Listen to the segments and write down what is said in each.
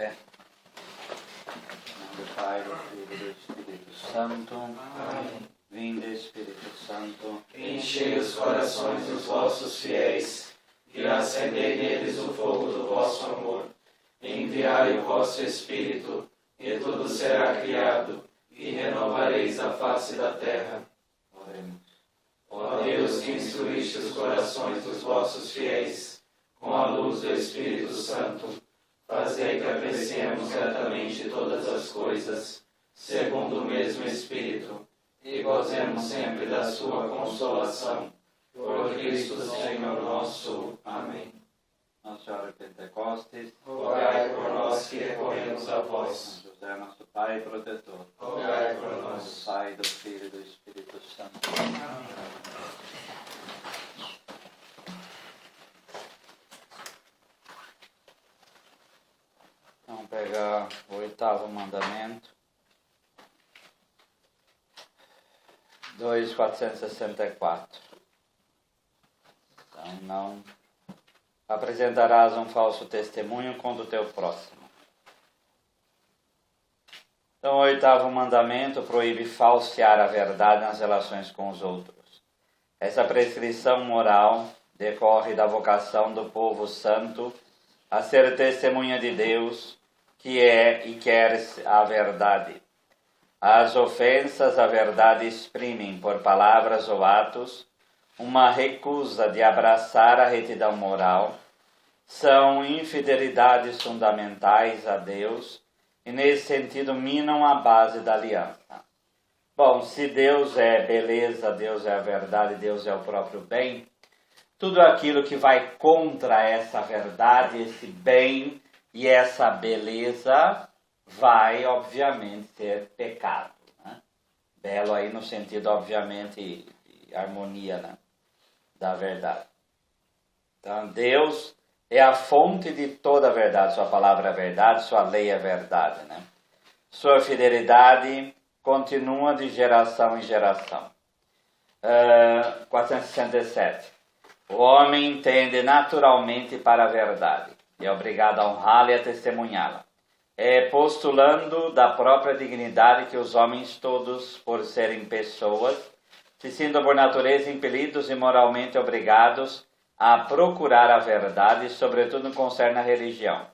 pé. Em nome do Pai, do Filho e do Espírito Santo. Amém. Vinde, Espírito Santo. Enchei os corações dos vossos fiéis e acendei neles o fogo do vosso amor. Enviai o vosso Espírito, e tudo será criado, e renovareis a face da terra. Oremos. Ó Deus, que instruíste os corações dos vossos fiéis com a luz do Espírito Santo, fazei que apreciemos retamente todas as coisas, segundo o mesmo Espírito, e gozemos sempre da sua consolação. Por Cristo Senhor nosso. Amém. Nossa Senhora de Pentecostes. Rogai por nós que recorremos a vós. São José, nosso Pai e protetor. Rogai por Do nós. Pai, do Filho e do Espírito Santo. Vamos pegar o 8º mandamento. 2.464. Então, não apresentarás um falso testemunho contra o teu próximo. Então, o 8º mandamento proíbe falsear a verdade nas relações com os outros. Essa prescrição moral decorre da vocação do povo santo a ser testemunha de Deus, que é e quer a verdade. As ofensas à verdade exprimem, por palavras ou atos, uma recusa de abraçar a retidão moral, são infidelidades fundamentais a Deus e, nesse sentido, minam a base da aliança. Bom, se Deus é beleza, Deus é a verdade, Deus é o próprio bem, tudo aquilo que vai contra essa verdade, esse bem e essa beleza vai, obviamente, ser pecado. Né? Belo aí no sentido, obviamente, de harmonia, né? Da verdade. Então, Deus é a fonte de toda a verdade. Sua palavra é verdade, sua lei é verdade. Né? Sua fidelidade continua de geração em geração. 467. O homem tende naturalmente para a verdade e é obrigado a honrá-la e a testemunhá-la. Postulando da própria dignidade que os homens todos, por serem pessoas, se sintam por natureza impelidos e moralmente obrigados a procurar a verdade, sobretudo no que concerne à religião.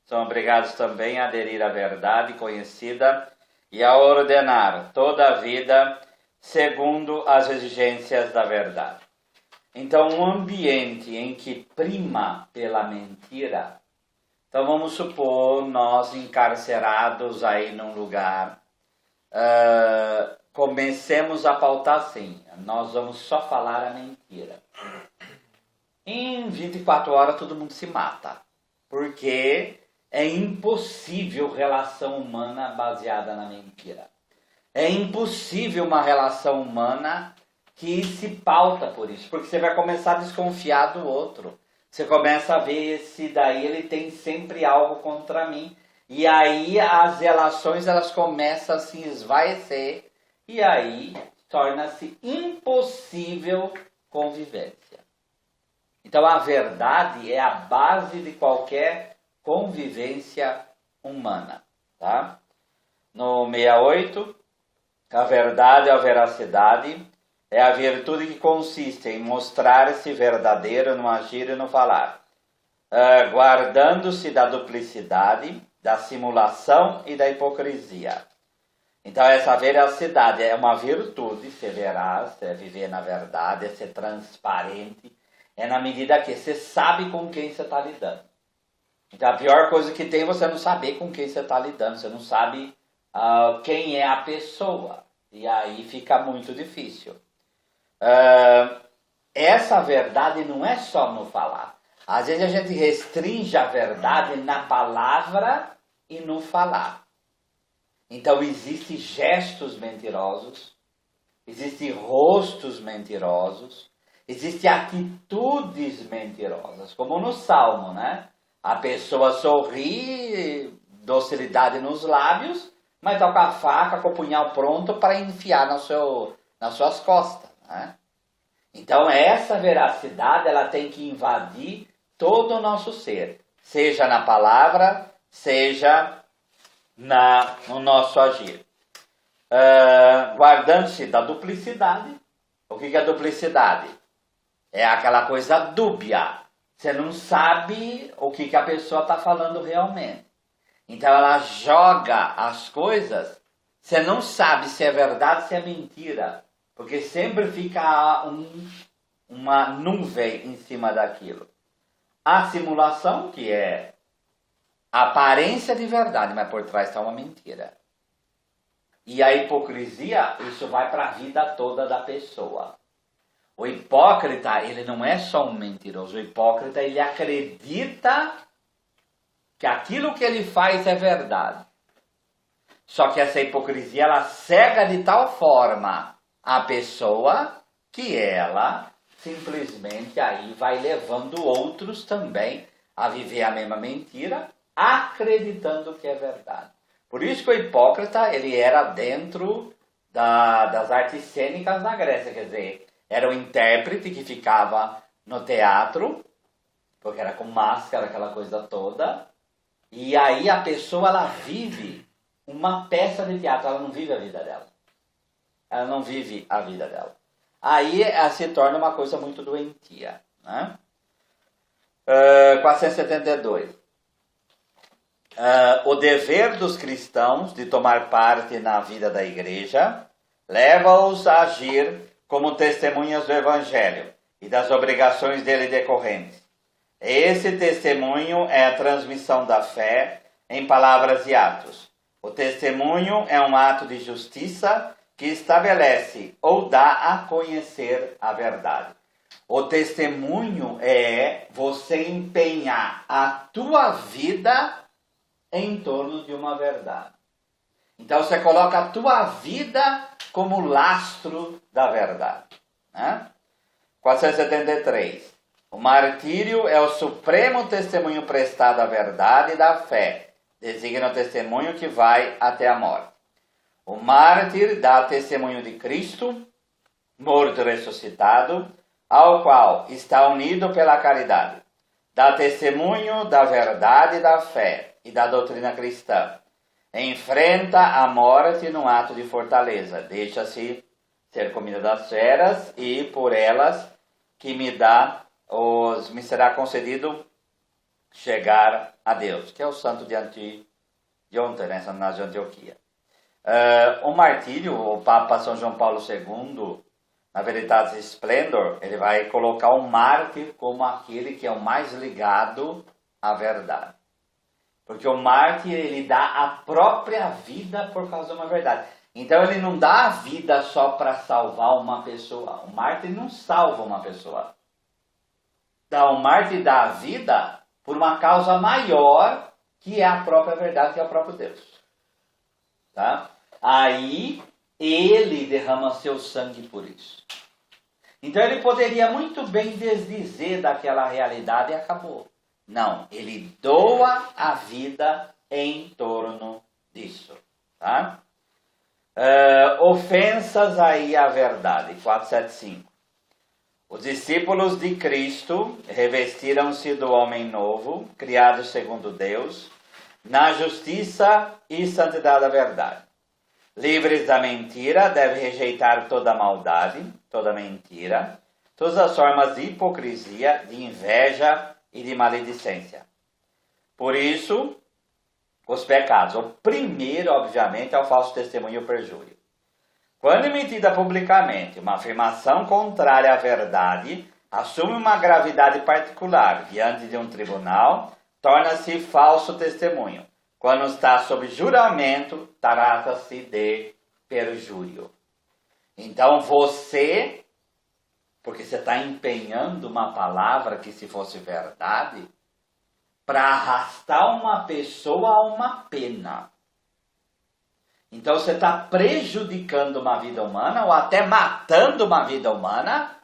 São obrigados também a aderir à verdade conhecida e a ordenar toda a vida segundo as exigências da verdade. Então, um ambiente em que prima pela mentira. Então, vamos supor, nós encarcerados aí num lugar, comecemos a pautar assim, nós vamos só falar a mentira. Em 24 horas todo mundo se mata, porque é impossível relação humana baseada na mentira. É impossível uma relação humana que se pauta por isso, porque você vai começar a desconfiar do outro. Você começa a ver se daí ele tem sempre algo contra mim. E aí as relações elas começam a se esvaecer e aí torna-se impossível convivência. Então a verdade é a base de qualquer convivência humana. Tá? No 68, a verdade ou a veracidade é a virtude que consiste em mostrar-se verdadeiro no agir e no falar, guardando-se da duplicidade, da simulação e da hipocrisia. Então essa veracidade é uma virtude, ser veraz, é viver na verdade, é ser transparente, é na medida que você sabe com quem você está lidando. Então a pior coisa que tem é você não saber com quem você está lidando, você não sabe quem é a pessoa, e aí fica muito difícil. Essa verdade não é só no falar. Às vezes a gente restringe a verdade na palavra e no falar. Então existem gestos mentirosos, existem rostos mentirosos, existem atitudes mentirosas, como no Salmo, né? A pessoa sorri, docilidade nos lábios, mas está com a faca, com o punhal pronto para enfiar nas suas costas. Né? Então essa veracidade ela tem que invadir todo o nosso ser, seja na palavra, seja no nosso agir. Guardando-se da duplicidade. O que é duplicidade? É aquela coisa dúbia. Você não sabe o que a pessoa está falando realmente. Então ela joga as coisas, você não sabe se é verdade, se é mentira. Porque sempre fica uma nuvem em cima daquilo. A simulação, que é a aparência de verdade, mas por trás está uma mentira. E a hipocrisia, isso vai para a vida toda da pessoa. O hipócrita, ele não é só um mentiroso. O hipócrita, ele acredita que aquilo que ele faz é verdade. Só que essa hipocrisia, ela cega de tal forma a pessoa que ela simplesmente aí vai levando outros também a viver a mesma mentira, acreditando que é verdade. Por isso que o hipócrita, ele era dentro das artes cênicas na Grécia, quer dizer, era o intérprete que ficava no teatro, porque era com máscara, aquela coisa toda, e aí a pessoa, ela vive uma peça de teatro, ela não vive a vida dela. Ela não vive a vida dela. Aí ela se torna uma coisa muito doentia. Né? 472. O dever dos cristãos de tomar parte na vida da igreja leva-os a agir como testemunhas do Evangelho e das obrigações dele decorrentes. Esse testemunho é a transmissão da fé em palavras e atos. O testemunho é um ato de justiça que estabelece ou dá a conhecer a verdade. O testemunho é você empenhar a tua vida em torno de uma verdade. Então você coloca a tua vida como lastro da verdade. Né? 473. O martírio é o supremo testemunho prestado à verdade e da fé. Designa o testemunho que vai até a morte. O mártir dá testemunho de Cristo, morto e ressuscitado, ao qual está unido pela caridade. Dá testemunho da verdade e da fé e da doutrina cristã. Enfrenta a morte num ato de fortaleza. Deixa-se ser comida das feras e por elas que me será concedido chegar a Deus. Que é o santo de ontem, né? Santo Inácio de Antioquia. O martírio, o Papa São João Paulo II, na Veritatis Splendor, ele vai colocar o mártir como aquele que é o mais ligado à verdade. Porque o mártir, ele dá a própria vida por causa de uma verdade. Então ele não dá a vida só para salvar uma pessoa. O mártir não salva uma pessoa. O mártir dá a vida por uma causa maior, que é a própria verdade, que é o próprio Deus. Tá? Aí ele derrama seu sangue por isso. Então ele poderia muito bem desdizer daquela realidade e acabou. Não, ele doa a vida em torno disso. Tá? Ofensas aí à verdade. 475. Os discípulos de Cristo revestiram-se do homem novo, criado segundo Deus, na justiça e santidade da verdade. Livres da mentira, devem rejeitar toda maldade, toda mentira, todas as formas de hipocrisia, de inveja e de maledicência. Por isso, os pecados. O primeiro, obviamente, é o falso testemunho e o perjúrio. Quando emitida publicamente uma afirmação contrária à verdade, assume uma gravidade particular diante de um tribunal, torna-se falso testemunho. Quando está sob juramento, trata-se de perjúrio. Então você, porque você está empenhando uma palavra que se fosse verdade, para arrastar uma pessoa a uma pena. Então você está prejudicando uma vida humana ou até matando uma vida humana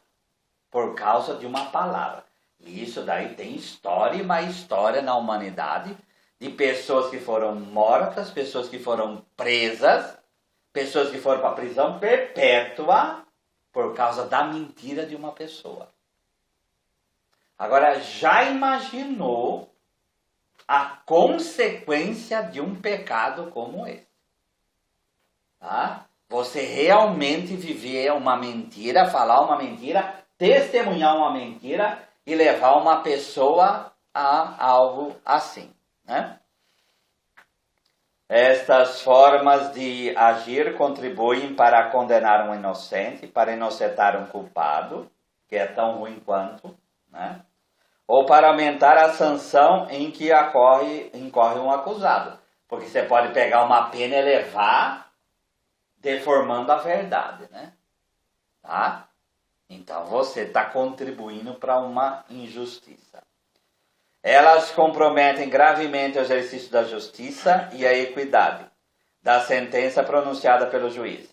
por causa de uma palavra. E isso daí tem história e mais história na humanidade de pessoas que foram mortas, pessoas que foram presas, pessoas que foram para a prisão perpétua por causa da mentira de uma pessoa. Agora, já imaginou a consequência de um pecado como esse. Tá? Você realmente viver uma mentira, falar uma mentira, testemunhar uma mentira e levar uma pessoa a algo assim, né? Estas formas de agir contribuem para condenar um inocente, para inocentar um culpado, que é tão ruim quanto, né? Ou para aumentar a sanção em que incorre um acusado. Porque você pode pegar uma pena e elevar, deformando a verdade, né? Tá? Então você está contribuindo para uma injustiça. Elas comprometem gravemente o exercício da justiça e a equidade da sentença pronunciada pelo juiz.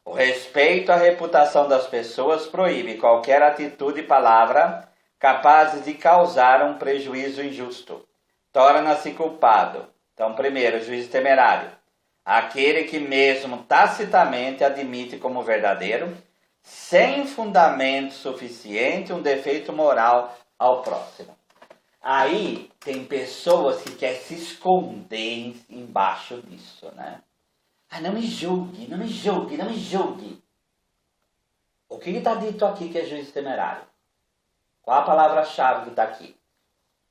O respeito à reputação das pessoas proíbe qualquer atitude e palavra capazes de causar um prejuízo injusto. Torna-se culpado. Então, primeiro, juiz temerário. Aquele que mesmo tacitamente admite como verdadeiro, sem fundamento suficiente, um defeito moral ao próximo. Aí tem pessoas que querem se esconder embaixo disso, né? Ah, não me julgue, não me julgue, não me julgue. O que está dito aqui que é juiz temerário? Qual a palavra-chave que está aqui?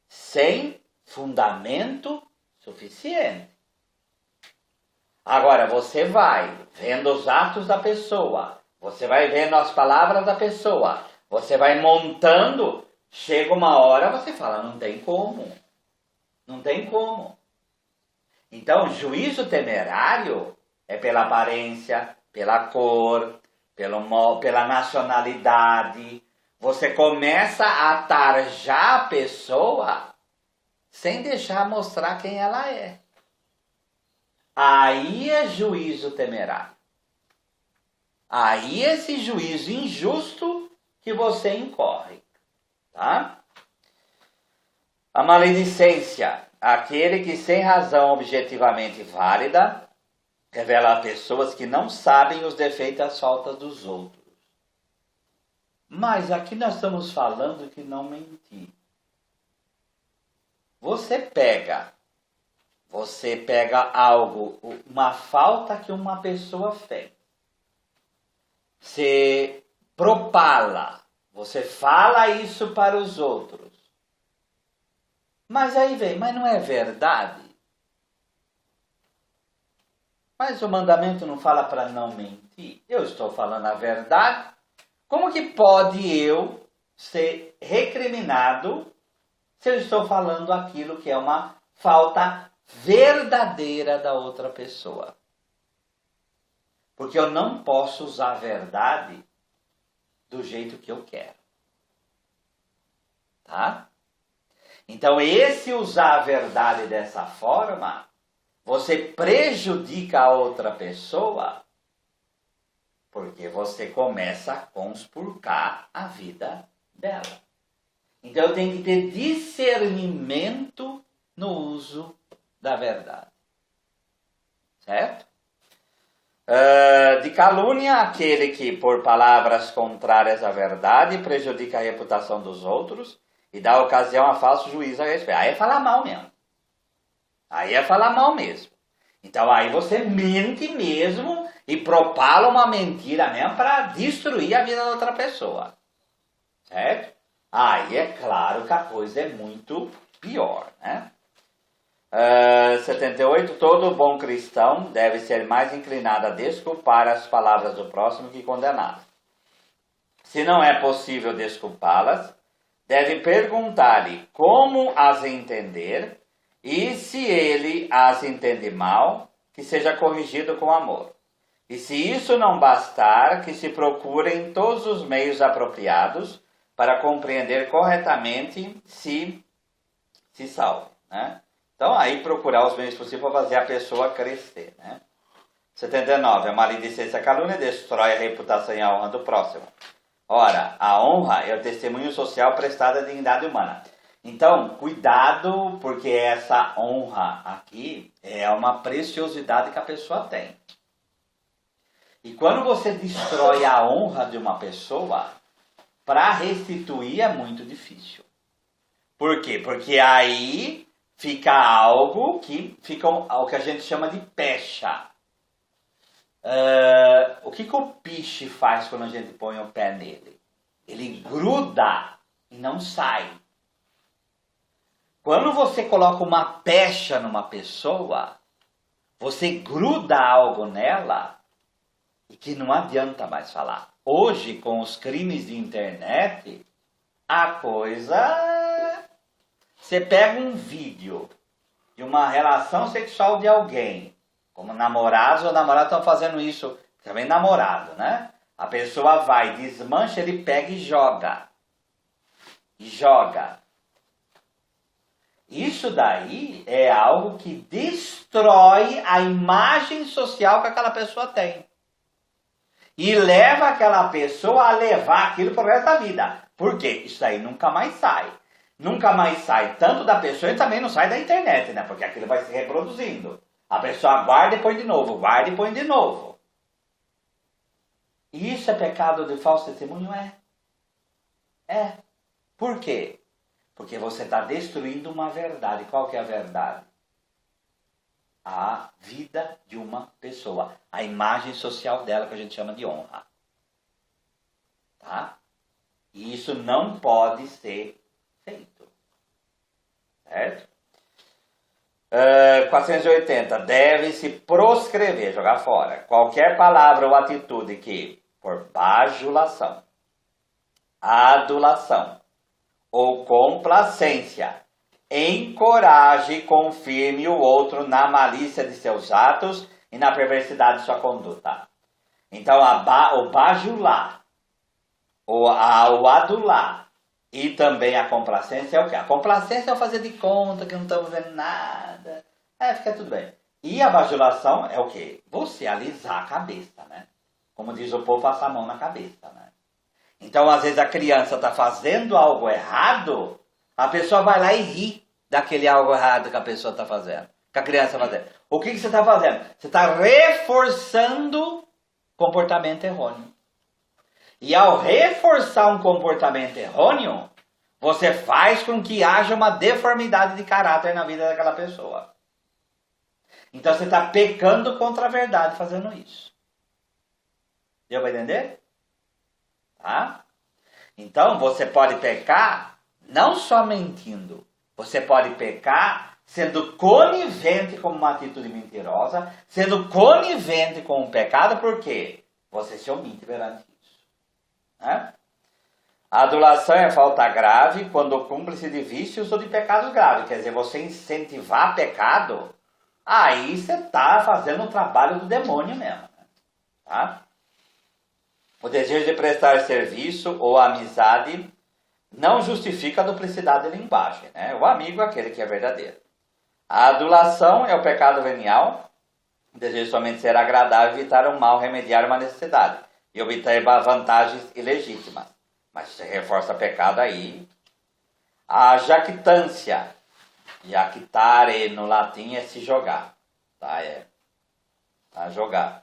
Sem fundamento suficiente. Agora, você vai vendo os atos da pessoa, você vai vendo as palavras da pessoa, você vai montando, chega uma hora você fala, não tem como. Não tem como. Então, juízo temerário é pela aparência, pela cor, pela nacionalidade. Você começa a tarjar a pessoa sem deixar mostrar quem ela é. Aí é juízo temerário. Aí é esse juízo injusto que você incorre. Tá? A maledicência, aquele que sem razão objetivamente válida revela a pessoas que não sabem os defeitos e as faltas dos outros. Mas aqui nós estamos falando que não mentir. Você pega algo, uma falta que uma pessoa fez. Você propala, você fala isso para os outros. Mas aí vem, mas não é verdade? Mas o mandamento não fala para não mentir. Eu estou falando a verdade. Como que pode eu ser recriminado se eu estou falando aquilo que é uma falta verdadeira da outra pessoa? Porque eu não posso usar a verdade do jeito que eu quero. Tá? Então, esse usar a verdade dessa forma, você prejudica a outra pessoa, porque você começa a conspurcar a vida dela. Então, eu tenho que ter discernimento no uso da verdade. Certo? De calúnia, aquele que, por palavras contrárias à verdade, prejudica a reputação dos outros e dá ocasião a falso juízo a respeito. Aí é falar mal mesmo. Aí é falar mal mesmo. Então aí você mente mesmo e propala uma mentira mesmo para destruir a vida da outra pessoa. Certo? Aí é claro que a coisa é muito pior, né? 78. Todo bom cristão deve ser mais inclinado a desculpar as palavras do próximo que condená-las. Se não é possível desculpá-las, deve perguntar-lhe como as entender e, se ele as entende mal, que seja corrigido com amor. E se isso não bastar, que se procurem todos os meios apropriados para compreender corretamente se salve, né? Então, aí procurar os meios possíveis para fazer a pessoa crescer, né? 79. A maledicência e a calúnia destrói a reputação e a honra do próximo. Ora, a honra é o testemunho social prestado à dignidade humana. Então, cuidado, porque essa honra aqui é uma preciosidade que a pessoa tem. E quando você destrói a honra de uma pessoa, para restituir é muito difícil. Por quê? Porque aí fica algo que fica o que a gente chama de pecha. O que o piche faz quando a gente põe o pé nele? Ele gruda e não sai. Quando você coloca uma pecha numa pessoa, você gruda algo nela e que não adianta mais falar. Hoje, com os crimes de internet, a coisa... Você pega um vídeo de uma relação sexual de alguém, como namorados ou namorados estão fazendo isso, também namorado, né? A pessoa vai, desmancha, ele pega e joga. E joga. Isso daí é algo que destrói a imagem social que aquela pessoa tem. E leva aquela pessoa a levar aquilo pro resto da vida. Por quê? Isso aí nunca mais sai. Nunca mais sai tanto da pessoa e também não sai da internet, né? Porque aquilo vai se reproduzindo. A pessoa guarda e põe de novo, guarda e põe de novo. E isso é pecado de falso testemunho? É. Por quê? Porque você está destruindo uma verdade. Qual que é a verdade? A vida de uma pessoa. A imagem social dela, que a gente chama de honra. Tá? E isso não pode ser feito. Certo? 480. Deve-se proscrever, jogar fora, qualquer palavra ou atitude que, por bajulação, adulação ou complacência, encoraje e confirme o outro na malícia de seus atos e na perversidade de sua conduta. Então, o bajular, o adular e também a complacência é o quê? A complacência é o fazer de conta que não estamos vendo nada. Fica tudo bem. E a bajulação é o quê? Você alisar a cabeça, né? Como diz o povo, passar a mão na cabeça, né? Então, às vezes, a criança está fazendo algo errado, a pessoa vai lá e ri daquele algo errado que a pessoa está fazendo, que a criança está fazendo. O que você está fazendo? Você está reforçando comportamento errôneo. E ao reforçar um comportamento errôneo, você faz com que haja uma deformidade de caráter na vida daquela pessoa. Então, você está pecando contra a verdade fazendo isso. Deu para entender? Tá? Então, você pode pecar não só mentindo. Você pode pecar sendo conivente com uma atitude mentirosa, sendo conivente com um pecado, por quê? Você se omite perante isso. Né? A adulação é falta grave quando cúmplice de vícios ou de pecados graves. Quer dizer, você incentivar pecado, aí você está fazendo o trabalho do demônio mesmo. Tá? O desejo de prestar serviço ou amizade não justifica a duplicidade de linguagem. Né? O amigo é aquele que é verdadeiro. A adulação é o pecado venial. O desejo somente ser agradável, evitar um mal, remediar uma necessidade e obter vantagens ilegítimas. Mas se reforça pecado aí. A jactância, jactare no latim é se jogar. Tá? Jogar.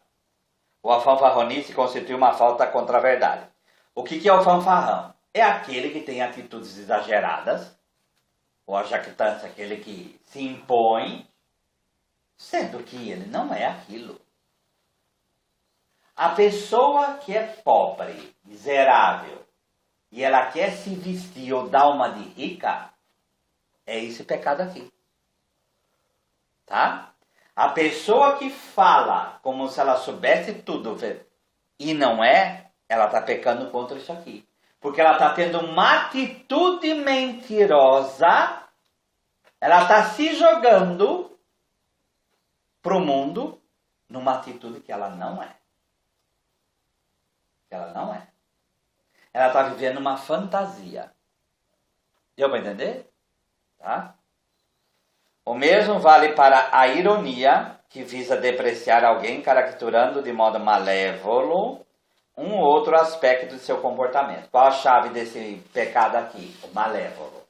O a fanfarronice constitui uma falta contra a verdade. O que é o fanfarrão? É aquele que tem atitudes exageradas, ou a jactância, aquele que se impõe, sendo que ele não é aquilo. A pessoa que é pobre, miserável, e ela quer se vestir ou dar uma de rica, é esse pecado aqui. Tá? A pessoa que fala como se ela soubesse tudo e não é, ela está pecando contra isso aqui. Porque ela está tendo uma atitude mentirosa, ela está se jogando para o mundo numa atitude que ela não é. Ela não é. Ela está vivendo uma fantasia. Deu para entender? Tá? O mesmo vale para a ironia, que visa depreciar alguém, caracterizando de modo malévolo um outro aspecto de seu comportamento. Qual a chave desse pecado aqui? O malévolo.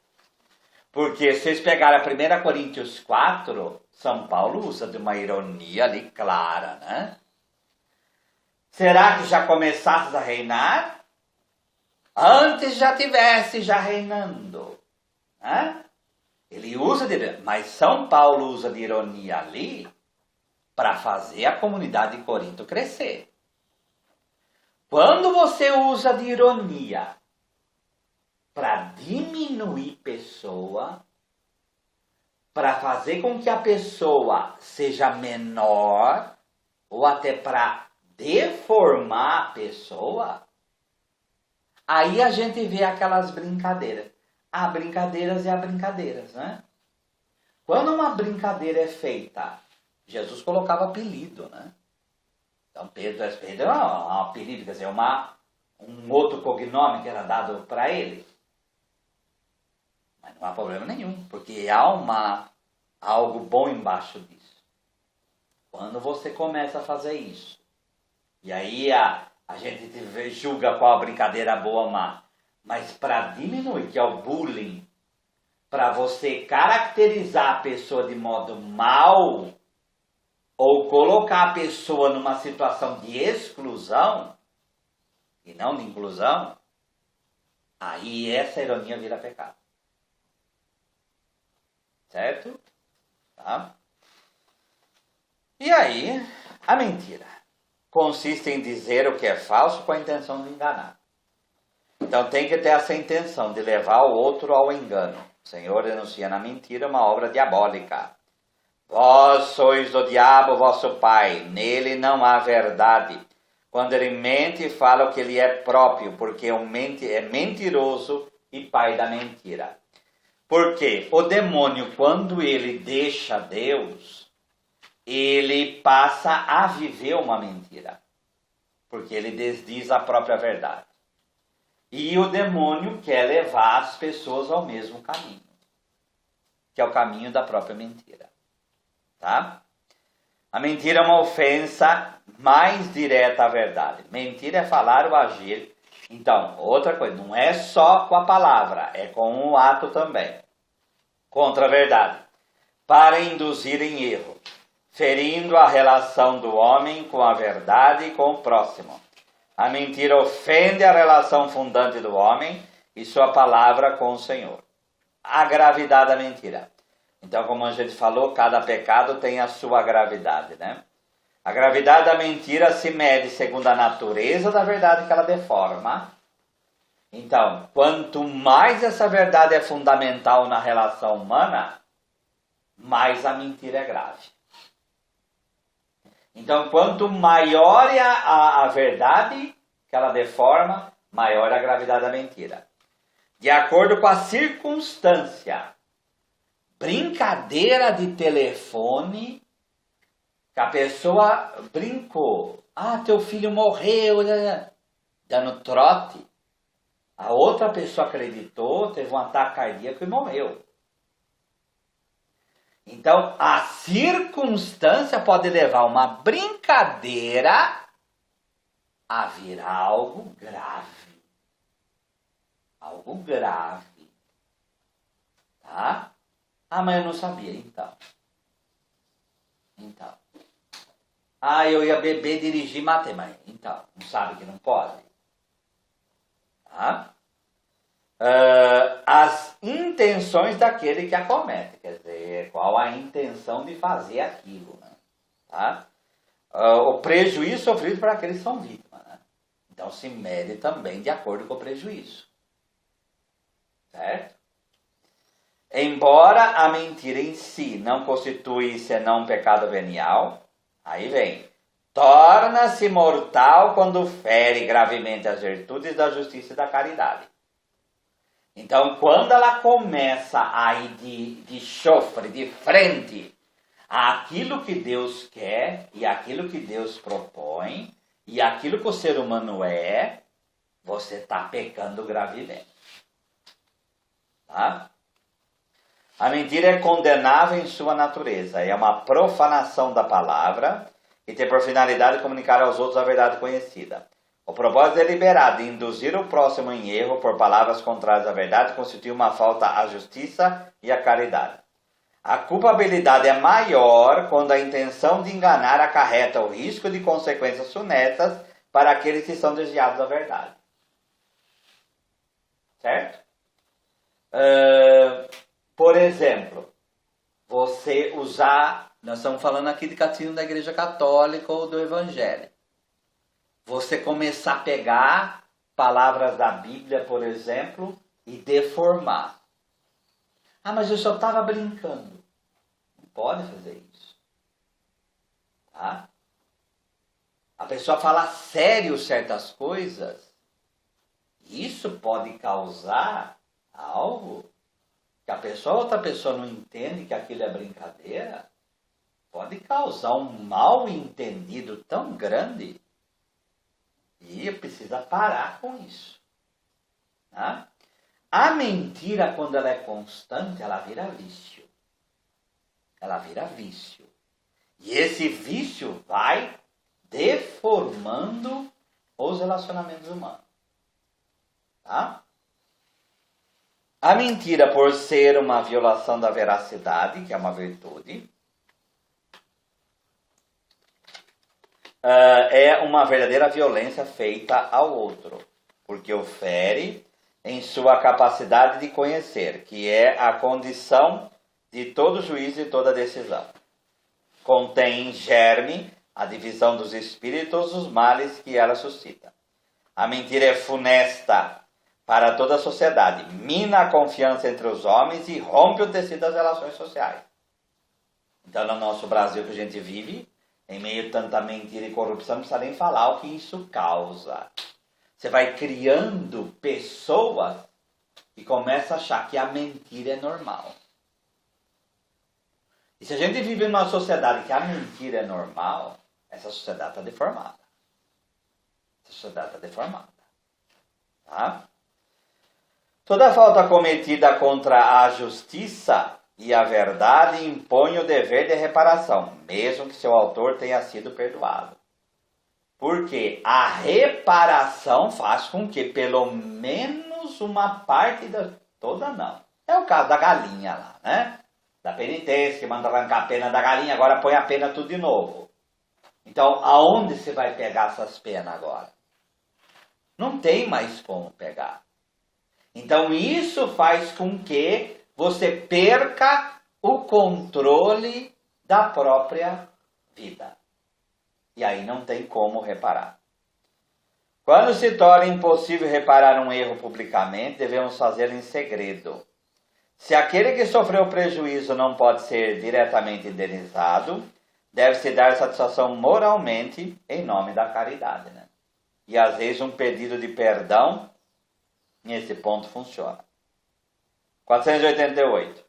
Porque se vocês pegarem a 1 Coríntios 4, São Paulo usa de uma ironia ali clara, né? Será que já começasses a reinar? Antes já tivesse já reinando. Né? Ele usa usa de ironia. Mas São Paulo usa de ironia ali para fazer a comunidade de Corinto crescer. Quando você usa de ironia para diminuir pessoa, para fazer com que a pessoa seja menor, ou até para deformar a pessoa, aí a gente vê aquelas brincadeiras. Há brincadeiras e há brincadeiras, né? Quando uma brincadeira é feita, Jesus colocava apelido, né? Então Pedro é um apelido, quer dizer, um outro cognome que era dado para ele. Mas não há problema nenhum, porque há algo bom embaixo disso. Quando você começa a fazer isso, e aí a gente julga qual a brincadeira boa ou má, mas para diminuir, que é o bullying, para você caracterizar a pessoa de modo mal, ou colocar a pessoa numa situação de exclusão, e não de inclusão, aí essa ironia vira pecado. Certo? Tá? E aí, a mentira consiste em dizer o que é falso com a intenção de enganar. Então tem que ter essa intenção de levar o outro ao engano. O Senhor denuncia na mentira uma obra diabólica. Vós sois do diabo, vosso pai, nele não há verdade. Quando ele mente, fala o que ele é próprio, porque é mentiroso e pai da mentira. Porque o demônio, quando ele deixa Deus, ele passa a viver uma mentira. Porque ele desdiz a própria verdade. E o demônio quer levar as pessoas ao mesmo caminho, que é o caminho da própria mentira. Tá? A mentira é uma ofensa mais direta à verdade. Mentira é falar ou agir. Então, outra coisa, não é só com a palavra, é com o ato também. Contra a verdade. Para induzir em erro, ferindo a relação do homem com a verdade e com o próximo. A mentira ofende a relação fundante do homem e sua palavra com o Senhor. A gravidade da mentira. Então, como a gente falou, cada pecado tem a sua gravidade, né? A gravidade da mentira se mede segundo a natureza da verdade que ela deforma. Então, quanto mais essa verdade é fundamental na relação humana, mais a mentira é grave. Então, quanto maior é a verdade que ela deforma, maior é a gravidade da mentira. De acordo com a circunstância, brincadeira de telefone, que a pessoa brincou. Ah, teu filho morreu, dando trote. A outra pessoa acreditou, teve um ataque cardíaco e morreu. Então, a circunstância pode levar uma brincadeira a virar algo grave. Algo grave. Tá? Ah, mas eu não sabia, então. Ah, eu ia beber, dirigir, matei, mas então, não sabe que não pode? Tá? As intenções daquele que acomete, quer dizer, qual a intenção de fazer aquilo, né? Tá? O prejuízo sofrido por aqueles que são vítimas, né? Então se mede também de acordo com o prejuízo, certo? Embora a mentira em si não constitui senão um pecado venial, aí vem, torna-se mortal quando fere gravemente as virtudes da justiça e da caridade. Então, quando ela começa a ir de chofre, de frente, àquilo que Deus quer e aquilo que Deus propõe e aquilo que o ser humano é, você está pecando gravemente. Tá? A mentira é condenável em sua natureza, é uma profanação da palavra e tem por finalidade comunicar aos outros a verdade conhecida. O propósito deliberado de induzir o próximo em erro por palavras contrárias à verdade constitui uma falta à justiça e à caridade. A culpabilidade é maior quando a intenção de enganar acarreta o risco de consequências funestas para aqueles que são desviados da verdade. Certo? Por exemplo, você usar, nós estamos falando aqui de catecismo da Igreja Católica ou do Evangelho. Você começar a pegar palavras da Bíblia, por exemplo, e deformar. Ah, mas eu só estava brincando. Não pode fazer isso. Tá? A pessoa falar sério certas coisas, isso pode causar algo que outra pessoa não entende que aquilo é brincadeira, pode causar um mal entendido tão grande e precisa parar com isso. Tá? A mentira, quando ela é constante, ela vira vício. Ela vira vício. E esse vício vai deformando os relacionamentos humanos. Tá? A mentira, por ser uma violação da veracidade, que é uma virtude, é uma verdadeira violência feita ao outro, porque o fere em sua capacidade de conhecer, que é a condição de todo juízo e toda decisão. Contém em germe a divisão dos espíritos, os males que ela suscita. A mentira é funesta para toda a sociedade, mina a confiança entre os homens e rompe o tecido das relações sociais. Então, no nosso Brasil que a gente vive, em meio a tanta mentira e corrupção, não precisa nem falar o que isso causa. Você vai criando pessoas que começam a achar que a mentira é normal. E se a gente vive numa sociedade que a mentira é normal, essa sociedade está deformada. Essa sociedade está deformada. Tá? Toda falta cometida contra a justiça e a verdade impõe o dever de reparação, mesmo que seu autor tenha sido perdoado. Porque a reparação faz com que pelo menos uma parte da... Toda não. É o caso da galinha lá, né? Da penitência, que manda arrancar a pena da galinha, agora põe a pena tudo de novo. Então, aonde você vai pegar essas penas agora? Não tem mais como pegar. Então, isso faz com que você perca o controle da própria vida. E aí não tem como reparar. Quando se torna impossível reparar um erro publicamente, devemos fazê-lo em segredo. Se aquele que sofreu prejuízo não pode ser diretamente indenizado, deve-se dar satisfação moralmente em nome da caridade. Né? E às vezes um pedido de perdão, nesse ponto funciona. 488.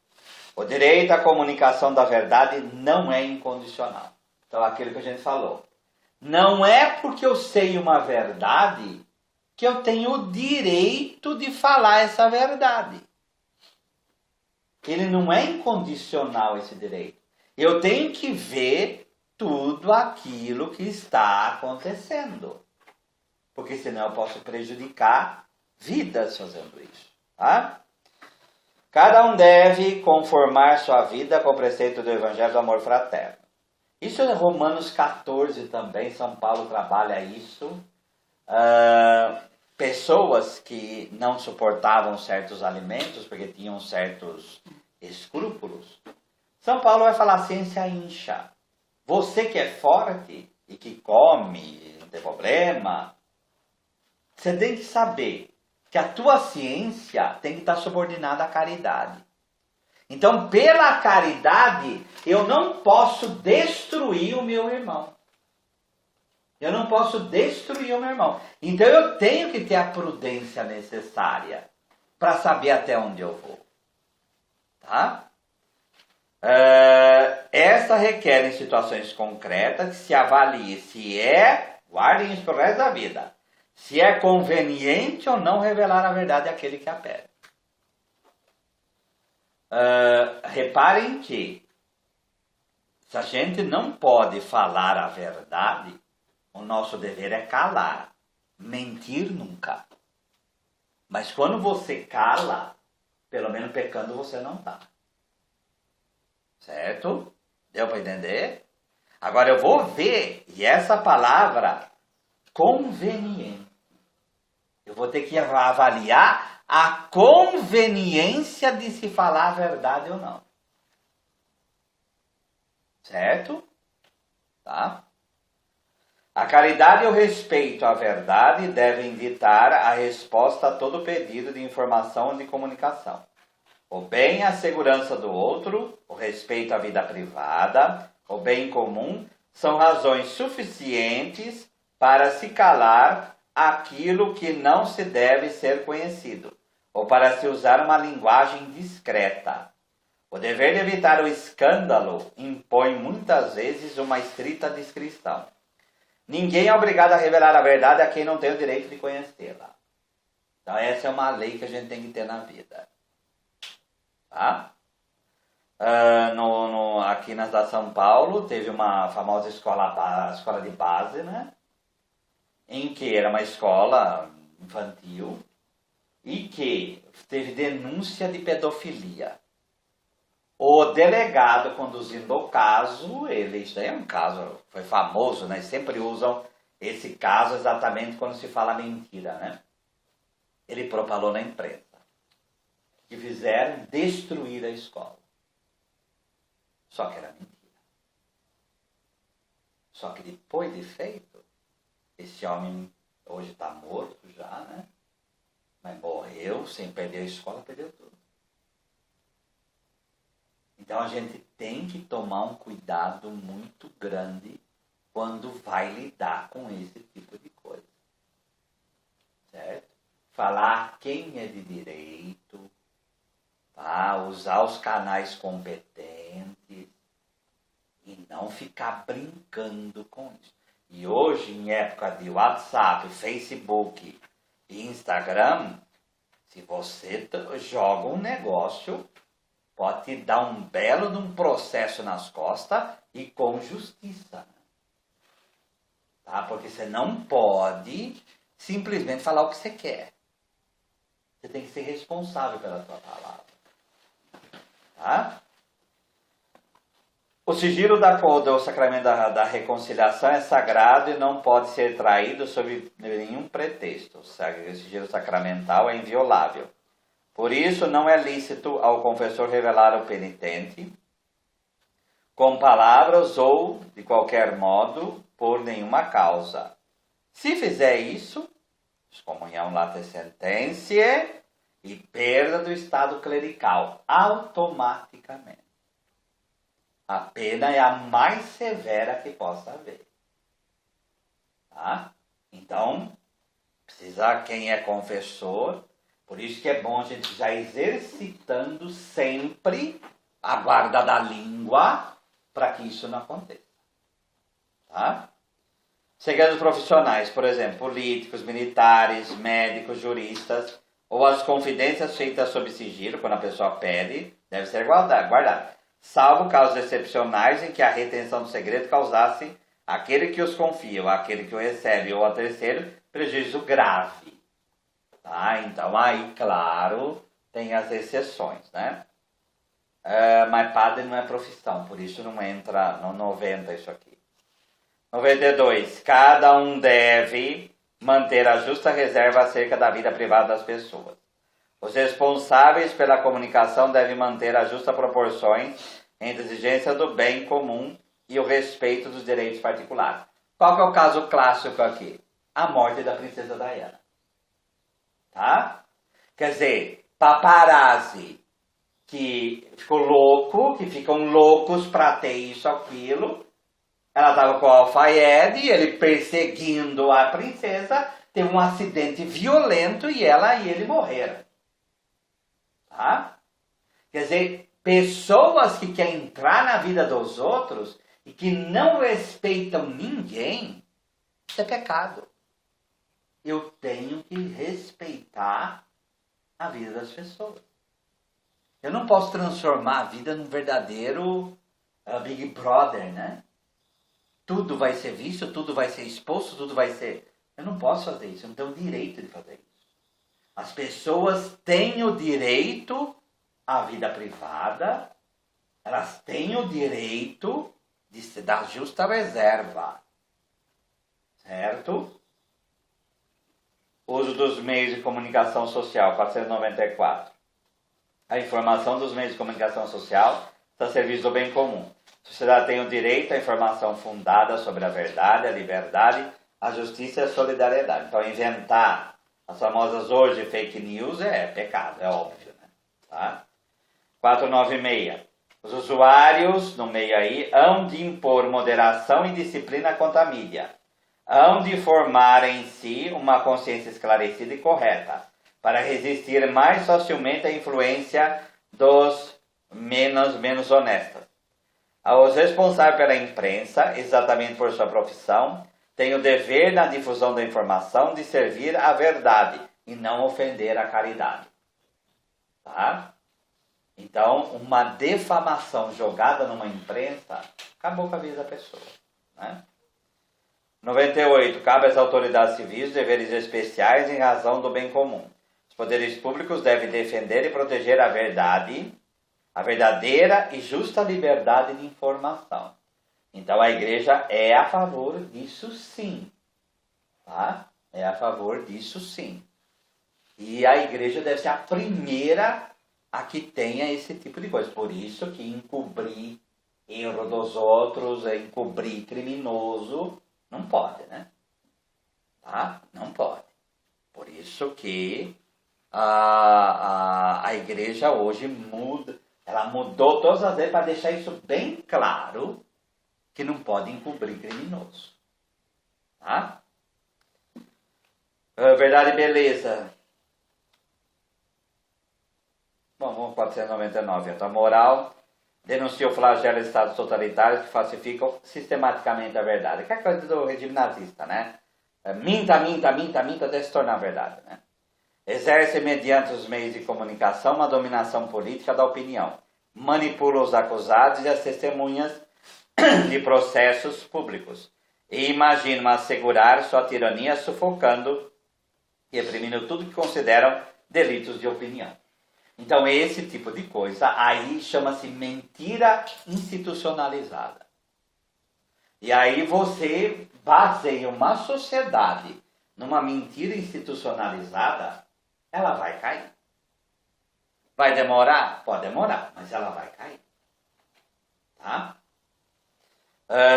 O direito à comunicação da verdade não é incondicional. Então, aquilo que a gente falou. Não é porque eu sei uma verdade que eu tenho o direito de falar essa verdade. Ele não é incondicional, esse direito. Eu tenho que ver tudo aquilo que está acontecendo. Porque senão eu posso prejudicar vidas fazendo isso. Tá? Cada um deve conformar sua vida com o preceito do Evangelho do Amor Fraterno. Isso é Romanos 14 também, São Paulo trabalha isso. Pessoas que não suportavam certos alimentos, porque tinham certos escrúpulos. São Paulo vai falar, a ciência incha. Você que é forte e que come, não tem problema, você tem que saber que a tua ciência tem que estar subordinada à caridade. Então, pela caridade, eu não posso destruir o meu irmão. Eu não posso destruir o meu irmão. Então, eu tenho que ter a prudência necessária para saber até onde eu vou. Tá? Essa requer, em situações concretas, que se avalie se guardem isso pro resto da vida, se é conveniente ou não revelar a verdade àquele que a pede. Reparem que se a gente não pode falar a verdade, o nosso dever é calar. Mentir nunca. Mas quando você cala, pelo menos pecando você não está. Certo? Deu para entender? Agora eu vou ver, e essa palavra, conveniente. Eu vou ter que avaliar a conveniência de se falar a verdade ou não. Certo? Tá? A caridade e o respeito à verdade devem ditar a resposta a todo pedido de informação ou de comunicação. O bem e a segurança do outro, o respeito à vida privada, o bem comum, são razões suficientes para se calar aquilo que não se deve ser conhecido, ou para se usar uma linguagem discreta. O dever de evitar o escândalo impõe muitas vezes uma estrita discrição. Ninguém é obrigado a revelar a verdade a quem não tem o direito de conhecê-la. Então essa é uma lei que a gente tem que ter na vida. Tá? Aqui na São Paulo teve uma famosa escola de base, né? Em que era uma escola infantil e que teve denúncia de pedofilia. O delegado conduzindo o caso, isso daí é um caso, foi famoso, né? Sempre usam esse caso exatamente quando se fala mentira, né? Ele propalou na imprensa que fizeram destruir a escola. Só que era mentira. Só que depois de feito, esse homem hoje está morto já, né? Mas morreu sem perder a escola, perdeu tudo. Então a gente tem que tomar um cuidado muito grande quando vai lidar com esse tipo de coisa. Certo? Falar quem é de direito, tá? Usar os canais competentes e não ficar brincando com isso. E hoje, em época de WhatsApp, Facebook e Instagram, se você joga um negócio, pode te dar um belo de um processo nas costas e com justiça. Tá? Porque você não pode simplesmente falar o que você quer. Você tem que ser responsável pela sua palavra. Tá? O sigilo do sacramento da reconciliação é sagrado e não pode ser traído sob nenhum pretexto. O sigilo sacramental é inviolável. Por isso, não é lícito ao confessor revelar ao penitente, com palavras ou, de qualquer modo, por nenhuma causa. Se fizer isso, excomunhão late sententia e perda do estado clerical, automaticamente. A pena é a mais severa que possa haver. Tá? Então, precisa, quem é confessor, por isso que é bom a gente já exercitando sempre a guarda da língua para que isso não aconteça. Tá? Segredos profissionais, por exemplo, políticos, militares, médicos, juristas, ou as confidências feitas sob sigilo, quando a pessoa pede, deve ser guardada, salvo casos excepcionais em que a retenção do segredo causasse àquele que os confia, ou àquele que o recebe, ou a terceiro, prejuízo grave. Tá? Então, aí, claro, tem as exceções, né? Mas padre não é profissão, por isso não entra no 90 isso aqui. 92. Cada um deve manter a justa reserva acerca da vida privada das pessoas. Os responsáveis pela comunicação devem manter as justas proporções entre a exigência do bem comum e o respeito dos direitos particulares. Qual que é o caso clássico aqui? A morte da princesa Diana. Tá? Quer dizer, paparazzi que ficou louco, que ficam loucos para ter isso, aquilo. Ela estava com o alfaiede, ele perseguindo a princesa, teve um acidente violento e ela e ele morreram. Tá? Quer dizer, pessoas que querem entrar na vida dos outros e que não respeitam ninguém, isso é pecado. Eu tenho que respeitar a vida das pessoas. Eu não posso transformar a vida num verdadeiro Big Brother, né? Tudo vai ser visto, tudo vai ser exposto, tudo vai ser... Eu não posso fazer isso, eu não tenho o direito de fazer isso. As pessoas têm o direito à vida privada, elas têm o direito de se dar justa reserva. Certo? Uso dos meios de comunicação social, 494. A informação dos meios de comunicação social está a serviço do bem comum. A sociedade tem o direito à informação fundada sobre a verdade, a liberdade, a justiça e a solidariedade. Então, inventar as famosas hoje fake news é pecado, é óbvio, né? Tá? 496. Os usuários, no meio aí, hão de impor moderação e disciplina quanto à mídia. Hão de formar em si uma consciência esclarecida e correta, para resistir mais facilmente à influência dos menos honestos. Os responsáveis pela imprensa, exatamente por sua profissão, têm o dever na difusão da informação de servir à verdade e não ofender a caridade. Tá? Então, uma defamação jogada numa imprensa, acabou com a vida da pessoa. Né? 98. Cabe às autoridades civis deveres especiais em razão do bem comum. Os poderes públicos devem defender e proteger a verdade, a verdadeira e justa liberdade de informação. Então, a igreja é a favor disso sim. Tá? É a favor disso sim. E a igreja deve ser a primeira a que tenha esse tipo de coisa. Por isso que encobrir erro dos outros, encobrir criminoso, não pode, né? Tá? Não pode. Por isso que a igreja hoje muda, ela mudou todas as vezes para deixar isso bem claro, que não pode encobrir criminoso. Tá? Verdade e beleza. Bom, vamos para 499. A moral denuncia o flagelo de estados totalitários que falsificam sistematicamente a verdade. Que é a coisa do regime nazista, né? Minta até se tornar verdade, né? Exerce mediante os meios de comunicação uma dominação política da opinião. Manipula os acusados e as testemunhas de processos públicos. E imagina assegurar sua tirania sufocando e reprimindo tudo que consideram delitos de opinião. Então, esse tipo de coisa aí chama-se mentira institucionalizada. E aí você baseia uma sociedade numa mentira institucionalizada, ela vai cair. Vai demorar? Pode demorar, mas ela vai cair. Tá?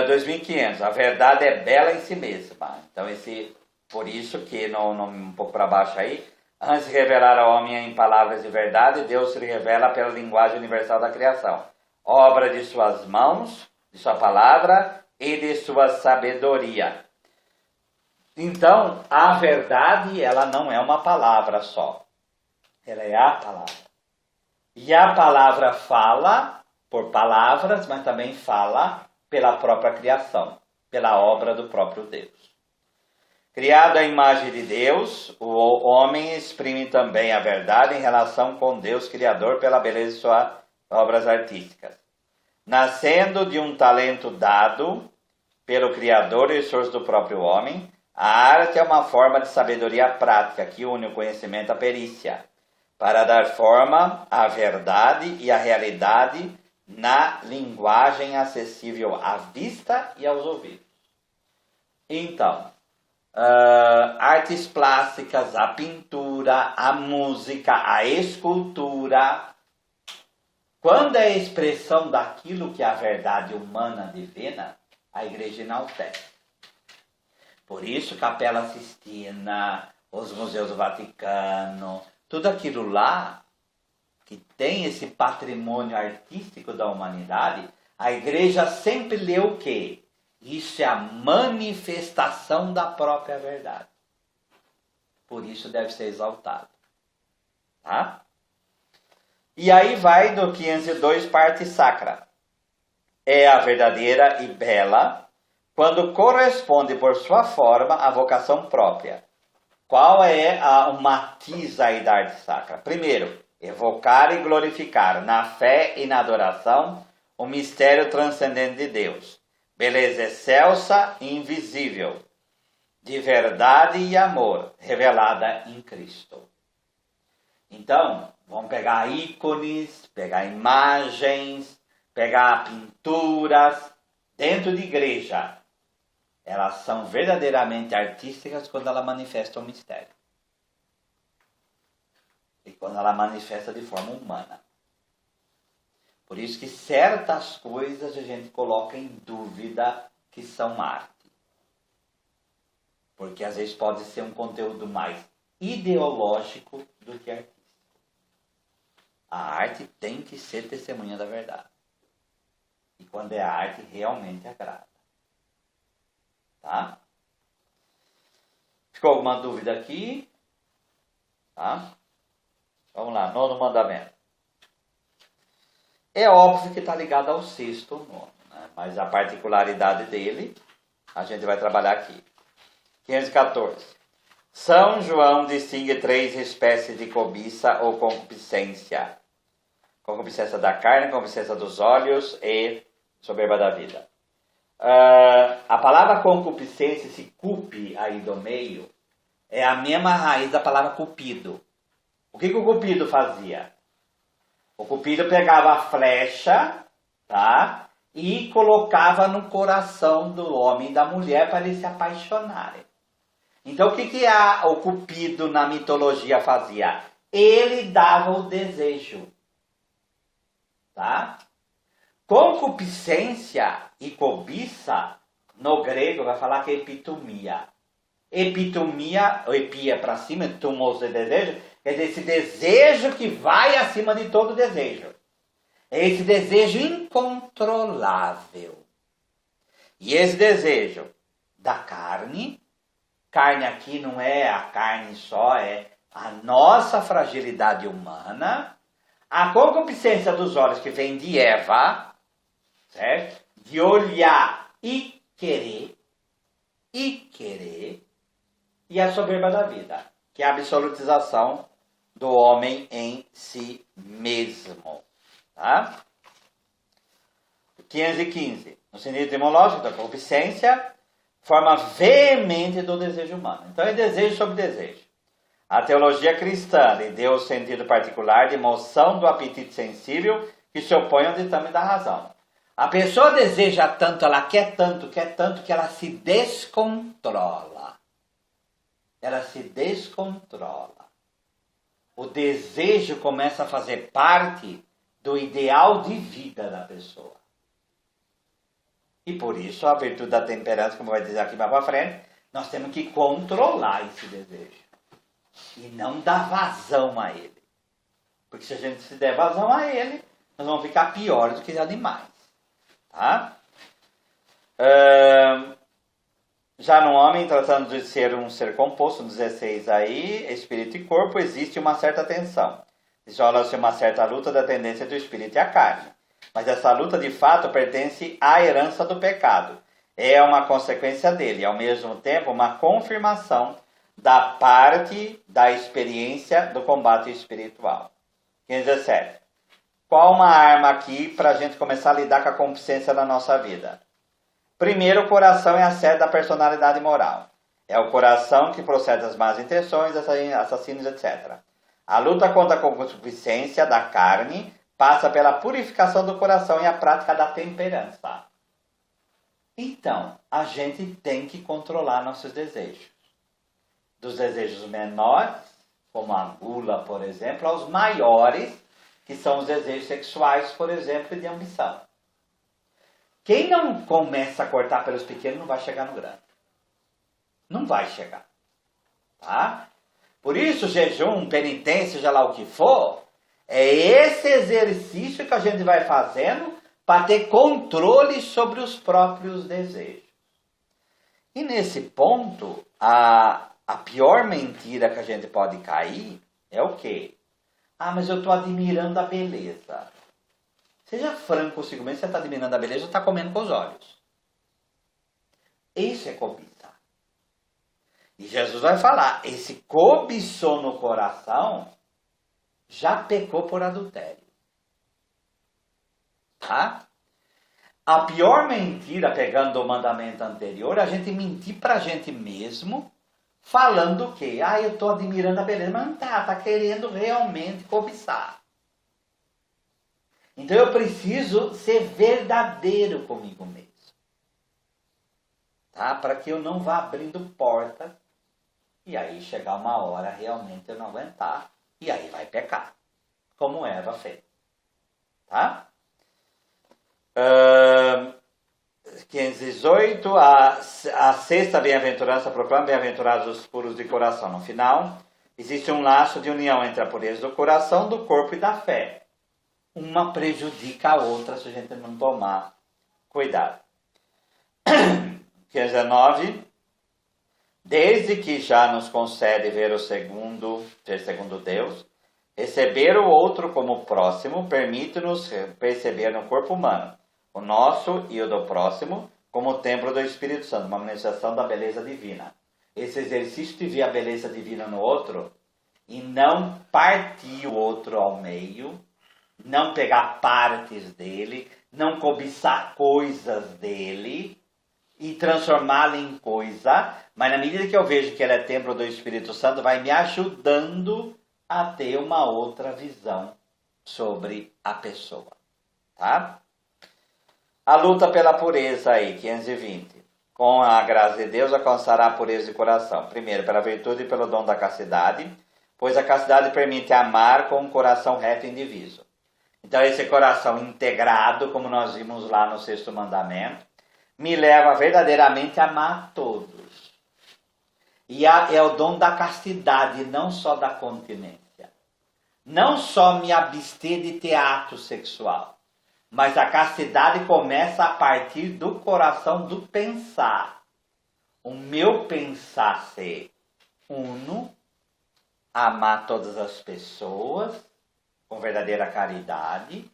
2500. A verdade é bela em si mesma. Então, por isso que, um pouco para baixo aí, antes de revelar ao homem em palavras de verdade, Deus se revela pela linguagem universal da criação. Obra de suas mãos, de sua palavra e de sua sabedoria. Então, a verdade, ela não é uma palavra só. Ela é a palavra. E a palavra fala por palavras, mas também fala pela própria criação, pela obra do próprio Deus. Criado à imagem de Deus, o homem exprime também a verdade em relação com Deus Criador pela beleza de suas obras artísticas. Nascendo de um talento dado pelo Criador e esforço do próprio homem, a arte é uma forma de sabedoria prática que une o conhecimento à perícia, para dar forma à verdade e à realidade na linguagem acessível à vista e aos ouvidos. Então, artes plásticas, a pintura, a música, a escultura, quando é a expressão daquilo que é a verdade humana divina, a igreja enaltece. Por isso, Capela Sistina, os museus do Vaticano, tudo aquilo lá que tem esse patrimônio artístico da humanidade, a igreja sempre lê o quê? Isso é a manifestação da própria verdade. Por isso deve ser exaltado. Tá? E aí vai do 502, parte sacra. É a verdadeira e bela, quando corresponde por sua forma à vocação própria. Qual é o matiz aí da arte sacra? Primeiro, evocar e glorificar na fé e na adoração o mistério transcendente de Deus. Beleza excelsa e invisível, de verdade e amor, revelada em Cristo. Então, vamos pegar ícones, pegar imagens, pegar pinturas dentro de igreja. Elas são verdadeiramente artísticas quando ela manifesta o mistério. E quando ela manifesta de forma humana. Por isso que certas coisas a gente coloca em dúvida que são arte. Porque às vezes pode ser um conteúdo mais ideológico do que artístico. A arte tem que ser testemunha da verdade. E quando é arte, realmente agrada. Tá? Ficou alguma dúvida aqui? Tá? Vamos lá, 9º mandamento. É óbvio que está ligado ao 6º, 9º, né? Mas a particularidade dele, a gente vai trabalhar aqui. 514. São João distingue 3 espécies de cobiça ou concupiscência. Concupiscência da carne, concupiscência dos olhos e soberba da vida. A palavra concupiscência, esse cupi aí do meio, é a mesma raiz da palavra cupido. O que o cupido fazia? O cupido pegava a flecha, tá? E colocava no coração do homem e da mulher para eles se apaixonarem. Então o que o cupido na mitologia fazia? Ele dava o desejo. Tá? Concupiscência e cobiça, no grego vai falar que é epitomia. Epitomia, ou epia para cima, tumos de desejo, quer dizer, esse desejo que vai acima de todo desejo. É esse desejo incontrolável. E esse desejo da carne aqui não é a carne só, é a nossa fragilidade humana. A concupiscência dos olhos que vem de Eva, certo? De olhar e querer. E a soberba da vida, que é a absolutização do homem em si mesmo. Tá? 515. No sentido etimológico da concupiscência, forma veemente do desejo humano. Então é desejo sobre desejo. A teologia cristã lhe deu o sentido particular de moção do apetite sensível que se opõe ao ditame da razão. A pessoa deseja tanto, ela quer tanto que ela se descontrola. Ela se descontrola. O desejo começa a fazer parte do ideal de vida da pessoa. E por isso a virtude da temperança, como vai dizer aqui mais para frente, nós temos que controlar esse desejo. E não dar vazão a ele. Porque se a gente se der vazão a ele, nós vamos ficar piores do que os animais. Tá? Já no homem, tratando de ser um ser composto, no 16 aí, espírito e corpo, existe uma certa tensão. Isola-se uma certa luta da tendência do espírito e a carne. Mas essa luta, de fato, pertence à herança do pecado. É uma consequência dele, e ao mesmo tempo uma confirmação da parte da experiência do combate espiritual. 17. Qual uma arma aqui para a gente começar a lidar com a concupiscência na nossa vida? Primeiro, o coração é a sede da personalidade moral. É o coração que procede das más intenções, assassinos, etc. A luta contra a concupiscência da carne passa pela purificação do coração e a prática da temperança. Então, a gente tem que controlar nossos desejos. Dos desejos menores, como a gula, por exemplo, aos maiores, que são os desejos sexuais, por exemplo, e de ambição. Quem não começa a cortar pelos pequenos não vai chegar no grande. Não vai chegar. Tá? Por isso, jejum, penitência, seja lá o que for, é esse exercício que a gente vai fazendo para ter controle sobre os próprios desejos. E nesse ponto, a pior mentira que a gente pode cair é o quê? Ah, mas eu estou admirando a beleza. Seja franco consigo mesmo, você está admirando a beleza ou está comendo com os olhos. Isso é cobiça. E Jesus vai falar, esse cobiçou no coração, já pecou por adultério. Tá? A pior mentira, pegando o mandamento anterior, é a gente mentir para a gente mesmo, falando o quê? Ah, eu estou admirando a beleza, mas não está querendo realmente cobiçar. Então eu preciso ser verdadeiro comigo mesmo. Tá? Para que eu não vá abrindo porta e aí chegar uma hora realmente eu não aguentar e aí vai pecar, como Eva fez. Tá? 518, a sexta bem-aventurança proclama: bem-aventurados os puros de coração. No final, existe um laço de união entre a pureza do coração, do corpo e da fé. Uma prejudica a outra se a gente não tomar cuidado. 519, desde que já nos concede ver segundo Deus, receber o outro como próximo, permite-nos perceber no corpo humano o nosso e o do próximo como o templo do Espírito Santo, uma manifestação da beleza divina. Esse exercício de ver a beleza divina no outro e não partir o outro ao meio, não pegar partes dele, não cobiçar coisas dele e transformá-lo em coisa, mas na medida que eu vejo que ele é templo do Espírito Santo, vai me ajudando a ter uma outra visão sobre a pessoa, tá? A luta pela pureza aí, 520. Com a graça de Deus alcançará a pureza de coração. Primeiro, pela virtude e pelo dom da castidade, pois a castidade permite amar com um coração reto e indiviso. Então esse coração integrado, como nós vimos lá no 6º mandamento, me leva verdadeiramente a amar todos. E é o dom da castidade, não só da continência. Não só me abster de ter ato sexual. Mas a castidade começa a partir do coração do pensar. O meu pensar ser uno, amar todas as pessoas com verdadeira caridade.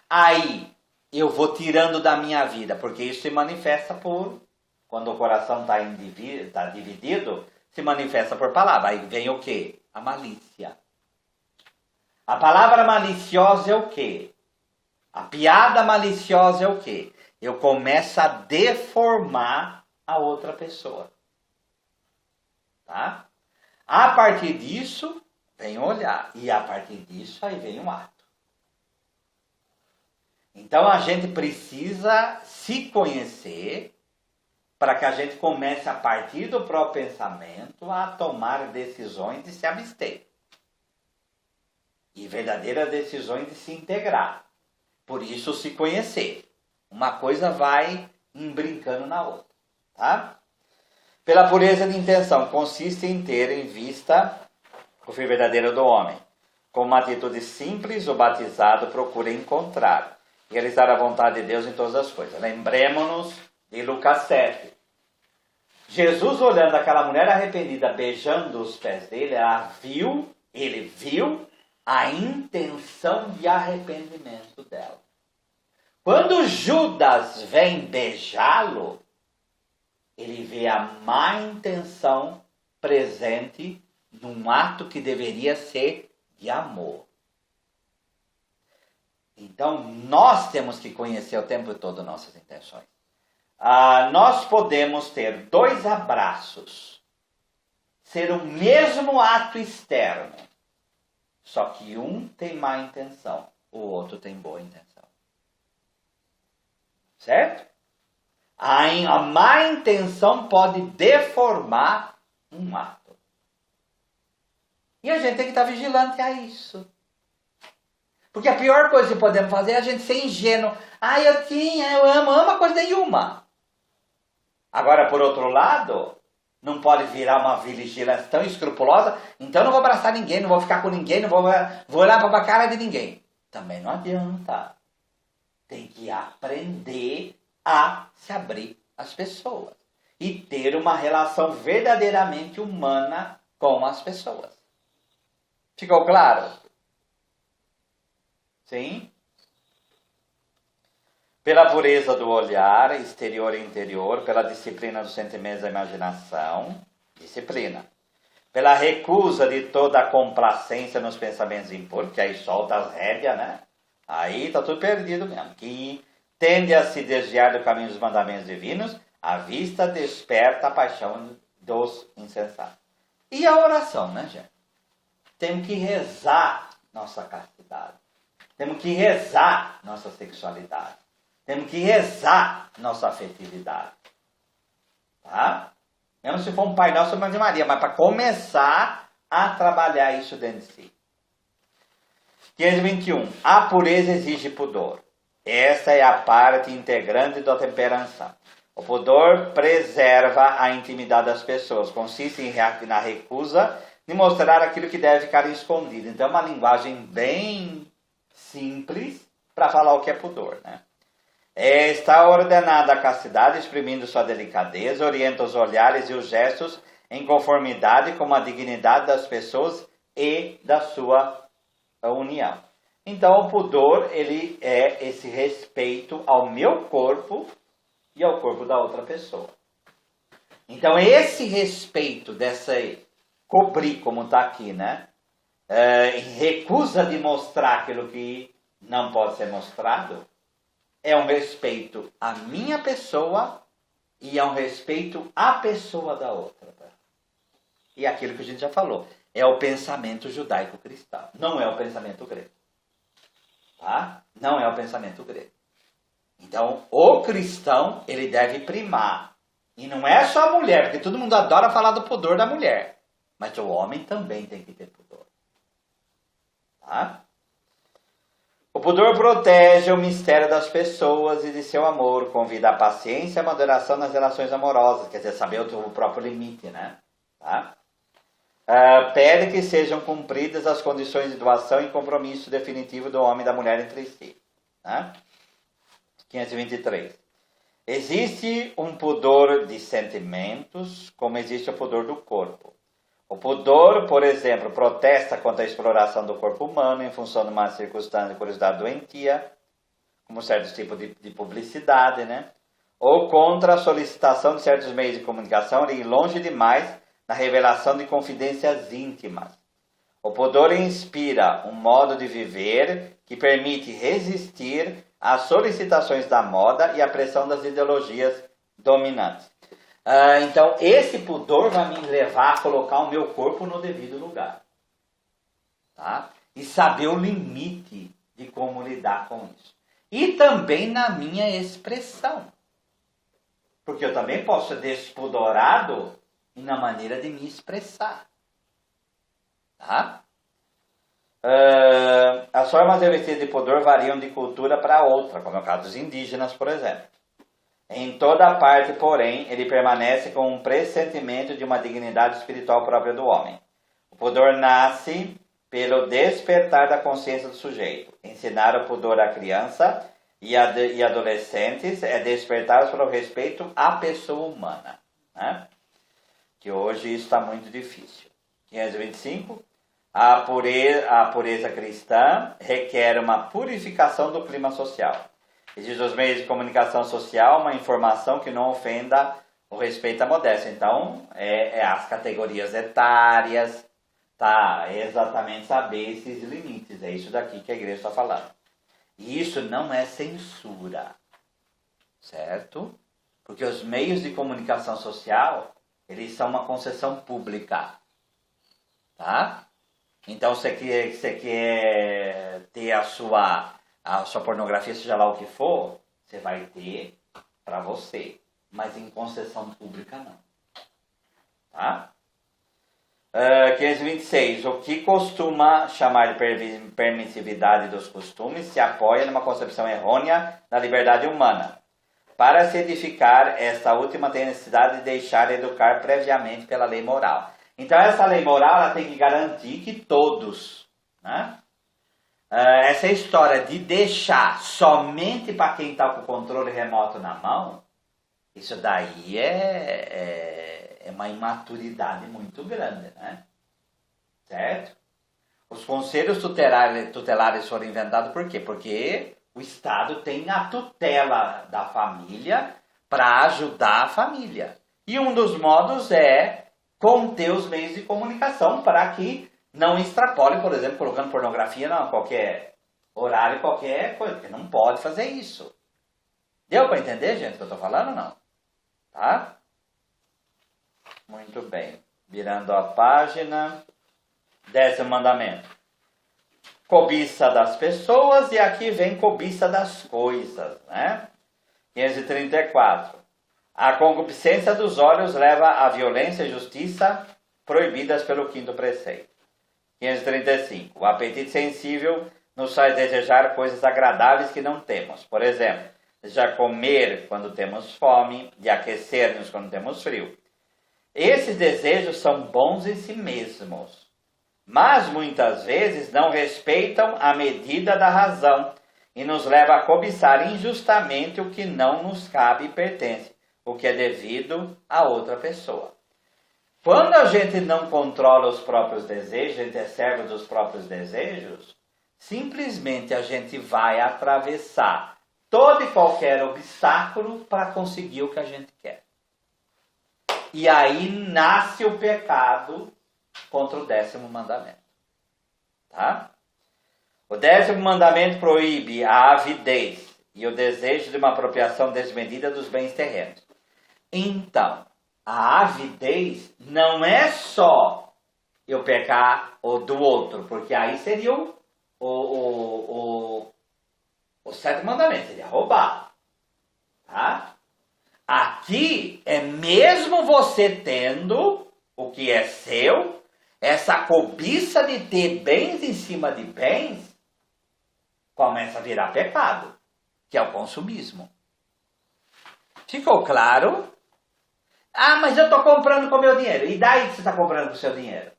Aí eu vou tirando da minha vida, porque isso se manifesta quando o coração está dividido, se manifesta por palavra. Aí vem o quê? A malícia. A palavra maliciosa é o quê? A piada maliciosa é o quê? Eu começo a deformar a outra pessoa. Tá? A partir disso, vem o olhar. E a partir disso, aí vem o ato. Então, a gente precisa se conhecer para que a gente comece, a partir do próprio pensamento, a tomar decisões de se abster. E verdadeiras decisões de se integrar. Por isso, se conhecer. Uma coisa vai imbrincando na outra. Tá? Pela pureza de intenção, consiste em ter em vista o fim verdadeiro do homem. Com uma atitude simples, o batizado procura encontrar e realizar a vontade de Deus em todas as coisas. Lembremos-nos de Lucas 7. Jesus, olhando aquela mulher arrependida, beijando os pés dele, ele viu a intenção de arrependimento dela. Quando Judas vem beijá-lo, ele vê a má intenção presente num ato que deveria ser de amor. Então, nós temos que conhecer o tempo todo nossas intenções. Nós podemos ter 2 abraços, ser o mesmo ato externo, só que um tem má intenção, o outro tem boa intenção. Certo? A má intenção pode deformar um ato. E a gente tem que estar vigilante a isso. Porque a pior coisa que podemos fazer é a gente ser ingênuo. Eu amo a coisa nenhuma. Agora, por outro lado, não pode virar uma vigilância tão escrupulosa, então não vou abraçar ninguém, não vou ficar com ninguém, não vou olhar para a cara de ninguém. Também não adianta. Tem que aprender a se abrir às pessoas. E ter uma relação verdadeiramente humana com as pessoas. Ficou claro? Sim? Pela pureza do olhar, exterior e interior, pela disciplina dos sentimentos da imaginação, disciplina. Pela recusa de toda a complacência nos pensamentos impuros, que aí solta as rédeas, né? Aí tá tudo perdido mesmo. Que tende a se desviar do caminho dos mandamentos divinos, a vista desperta a paixão dos insensatos. E a oração, né, gente? Temos que rezar nossa castidade. Temos que rezar nossa sexualidade. Temos que rezar nossa afetividade. Tá? Mesmo se for um Pai Nosso ou uma Ave Maria, mas para começar a trabalhar isso dentro de si. 521. A pureza exige pudor. Essa é a parte integrante da temperança. O pudor preserva a intimidade das pessoas, consiste na recusa de mostrar aquilo que deve ficar escondido. Então é uma linguagem bem simples para falar o que é pudor, né? Está ordenada a castidade, exprimindo sua delicadeza, orienta os olhares e os gestos em conformidade com a dignidade das pessoas e da sua união. Então o pudor, ele é esse respeito ao meu corpo e ao corpo da outra pessoa. Então esse respeito dessa cobrir, como está aqui, né? Recusa de mostrar aquilo que não pode ser mostrado, é um respeito à minha pessoa e é um respeito à pessoa da outra. E aquilo que a gente já falou, é o pensamento judaico-cristão, não é o pensamento grego. Tá? Não é o pensamento grego. Então, o cristão, ele deve primar. E não é só a mulher, porque todo mundo adora falar do pudor da mulher. Mas o homem também tem que ter pudor. Tá? O pudor protege o mistério das pessoas e de seu amor, convida a paciência e a moderação nas relações amorosas, quer dizer, saber o próprio limite, né? Tá? Pede que sejam cumpridas as condições de doação e compromisso definitivo do homem e da mulher entre si. Né? 523. Existe um pudor de sentimentos, como existe o pudor do corpo. O pudor, por exemplo, protesta contra a exploração do corpo humano em função de uma circunstância de curiosidade doentia, como certos tipos de publicidade, né? Ou contra a solicitação de certos meios de comunicação e longe demais na revelação de confidências íntimas. O pudor inspira um modo de viver que permite resistir às solicitações da moda e à pressão das ideologias dominantes. Então, esse pudor vai me levar a colocar o meu corpo no devido lugar. Tá? E saber o limite de como lidar com isso. E também na minha expressão. Porque eu também posso ser despudorado e na maneira de me expressar. Tá? As formas de vestir de pudor variam de cultura para outra, como é o caso dos indígenas, por exemplo. Em toda parte, porém, ele permanece com um pressentimento de uma dignidade espiritual própria do homem. O pudor nasce pelo despertar da consciência do sujeito. Ensinar o pudor à criança e adolescentes é despertar para o respeito à pessoa humana, né? Que hoje isso está muito difícil. 525. A pureza cristã requer uma purificação do clima social. Exige os meios de comunicação social uma informação que não ofenda o respeito à modéstia. Então, as categorias etárias, tá? É exatamente saber esses limites. É isso daqui que a igreja está falando. E isso não é censura, certo? Porque os meios de comunicação social, eles são uma concessão pública, tá? Então, você quer ter a sua pornografia, seja lá o que for, você vai ter para você, mas em concessão pública não. Tá? 526. O que costuma chamar de permissividade dos costumes se apoia numa concepção errônea da liberdade humana. Para se edificar, esta última tem necessidade de deixar educar previamente pela lei moral. Então, essa lei moral ela tem que garantir que todos, né? Essa história de deixar somente para quem está com o controle remoto na mão, isso daí é uma imaturidade muito grande, né? Certo? Os conselhos tutelares foram inventados por quê? Porque o Estado tem a tutela da família para ajudar a família. E um dos modos é conter os meios de comunicação para que não extrapole, por exemplo, colocando pornografia em qualquer horário, qualquer coisa, porque não pode fazer isso. Deu para entender, gente, o que eu estou falando ou não? Tá? Muito bem. Virando a página. 10º mandamento. Cobiça das pessoas, e aqui vem cobiça das coisas, né? 534. A concupiscência dos olhos leva à violência e justiça proibidas pelo 5º preceito. 535. O apetite sensível nos faz desejar coisas agradáveis que não temos. Por exemplo, desejar comer quando temos fome, de aquecer-nos quando temos frio. Esses desejos são bons em si mesmos, mas muitas vezes não respeitam a medida da razão e nos levam a cobiçar injustamente o que não nos cabe e pertence, o que é devido a outra pessoa. Quando a gente não controla os próprios desejos, a gente é servo dos próprios desejos, simplesmente a gente vai atravessar todo e qualquer obstáculo para conseguir o que a gente quer. E aí nasce o pecado contra o 10º mandamento. Tá? O 10º mandamento proíbe a avidez e o desejo de uma apropriação desmedida dos bens terrenos. Então, a avidez não é só eu pecar o do outro, porque aí seria o 7º mandamento, seria roubar. Tá? Aqui é mesmo você tendo o que é seu, essa cobiça de ter bens em cima de bens, começa a virar pecado, que é o consumismo. Ficou claro? Ah, mas eu estou comprando com o meu dinheiro. E daí que você está comprando com o seu dinheiro?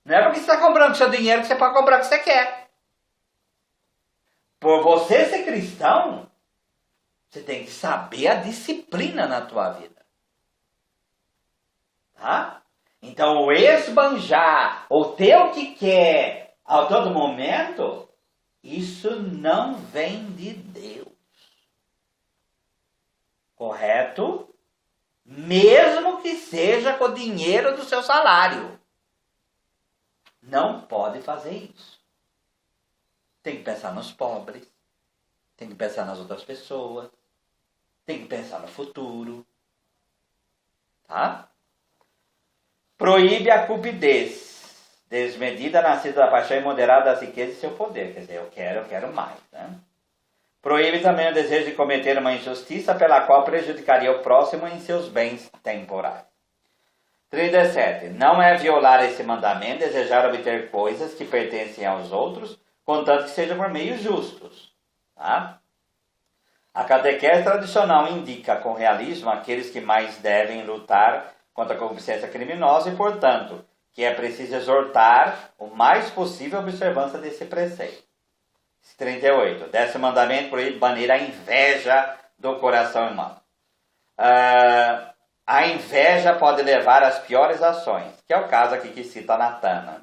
Não é porque você está comprando com o seu dinheiro que você pode comprar o que você quer. Por você ser cristão, você tem que saber a disciplina na tua vida. Tá? Então, o esbanjar, ou ter o que quer a todo momento, isso não vem de Deus. Correto? Mesmo que seja com o dinheiro do seu salário. Não pode fazer isso. Tem que pensar nos pobres. Tem que pensar nas outras pessoas. Tem que pensar no futuro. Tá? Proíbe a cupidez desmedida, nascida da paixão imoderada das riquezas e seu poder. Quer dizer, eu quero mais. Né? Proíbe também o desejo de cometer uma injustiça pela qual prejudicaria o próximo em seus bens temporais. 37. Não é violar esse mandamento desejar obter coisas que pertencem aos outros, contanto que sejam por meios justos. Tá? A catequese tradicional indica com realismo aqueles que mais devem lutar contra a concupiscência criminosa e, portanto, que é preciso exortar o mais possível a observância desse preceito. 38. 10º mandamento proíbe banir a inveja do coração humano. A inveja pode levar às piores ações, que é o caso aqui que cita Natan.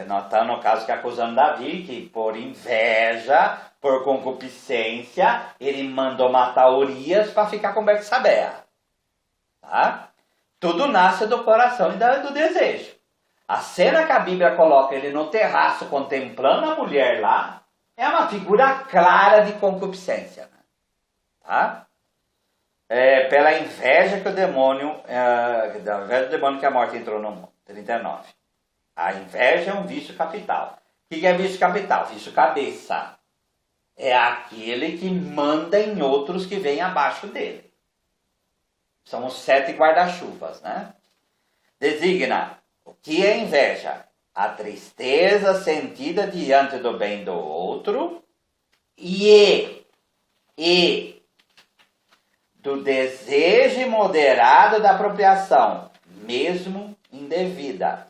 Natan, no caso, que acusando Davi, que por inveja, por concupiscência, ele mandou matar Urias para ficar com Betsabé. Tá? Tudo nasce do coração e do desejo. A cena que a Bíblia coloca ele no terraço contemplando a mulher lá, é uma figura clara de concupiscência. Tá? Pela inveja que o demônio, da inveja do demônio que a morte entrou no mundo. 39. A inveja é um vício capital. O que é vício capital? Vício cabeça. É aquele que manda em outros que vêm abaixo dele. São os 7 guarda-chuvas, né? Designa o que é inveja? A tristeza sentida diante do bem do outro e do desejo imoderado da apropriação, mesmo indevida.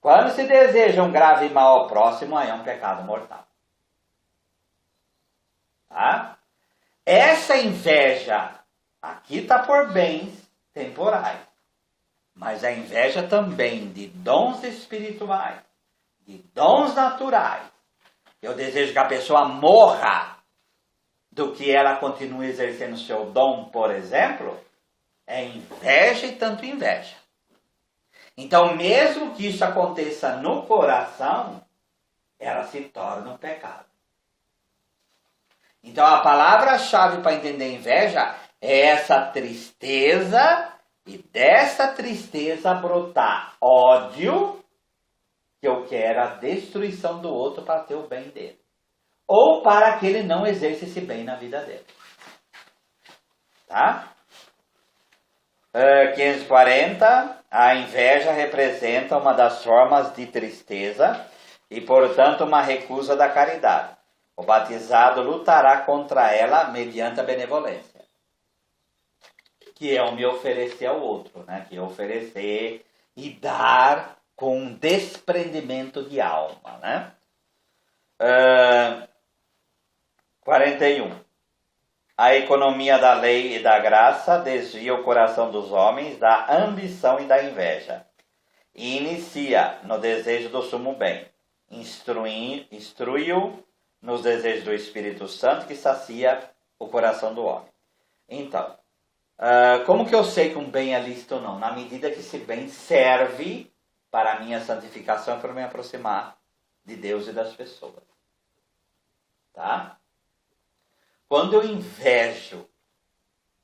Quando se deseja um grave mal ao próximo, aí é um pecado mortal. Tá? Essa inveja aqui está por bens temporais. Mas a inveja também de dons espirituais, de dons naturais. Eu desejo que a pessoa morra do que ela continue exercendo o seu dom, por exemplo, é inveja e tanto inveja. Então, mesmo que isso aconteça no coração, ela se torna um pecado. Então, a palavra-chave para entender inveja é essa tristeza. E dessa tristeza brotar ódio, que eu quero a destruição do outro para ter o bem dele. Ou para que ele não exerça esse bem na vida dele. Tá? 540, a inveja representa uma das formas de tristeza e, portanto, uma recusa da caridade. O batizado lutará contra ela mediante a benevolência, que é o me oferecer ao outro, né? Que é oferecer e dar com um desprendimento de alma, né? 41. A economia da lei e da graça desvia o coração dos homens da ambição e da inveja e inicia no desejo do sumo bem. Instrui-o nos desejos do Espírito Santo que sacia o coração do homem. Então, como que eu sei que um bem é lícito ou não? Na medida que esse bem serve para a minha santificação e para me aproximar de Deus e das pessoas. Tá? Quando eu invejo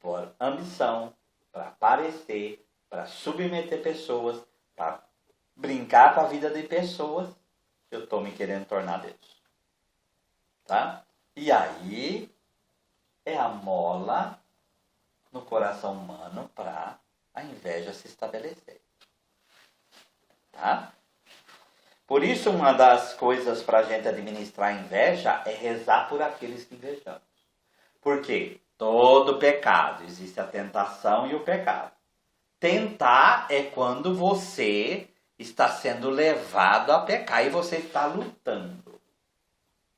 por ambição, para aparecer, para submeter pessoas, para brincar com a vida de pessoas, eu estou me querendo tornar Deus. Tá? E aí é a mola no coração humano para a inveja se estabelecer. Tá? Por isso, uma das coisas para a gente administrar a inveja é rezar por aqueles que invejamos. Por quê? Todo pecado, existe a tentação e o pecado. Tentar é quando você está sendo levado a pecar e você está lutando.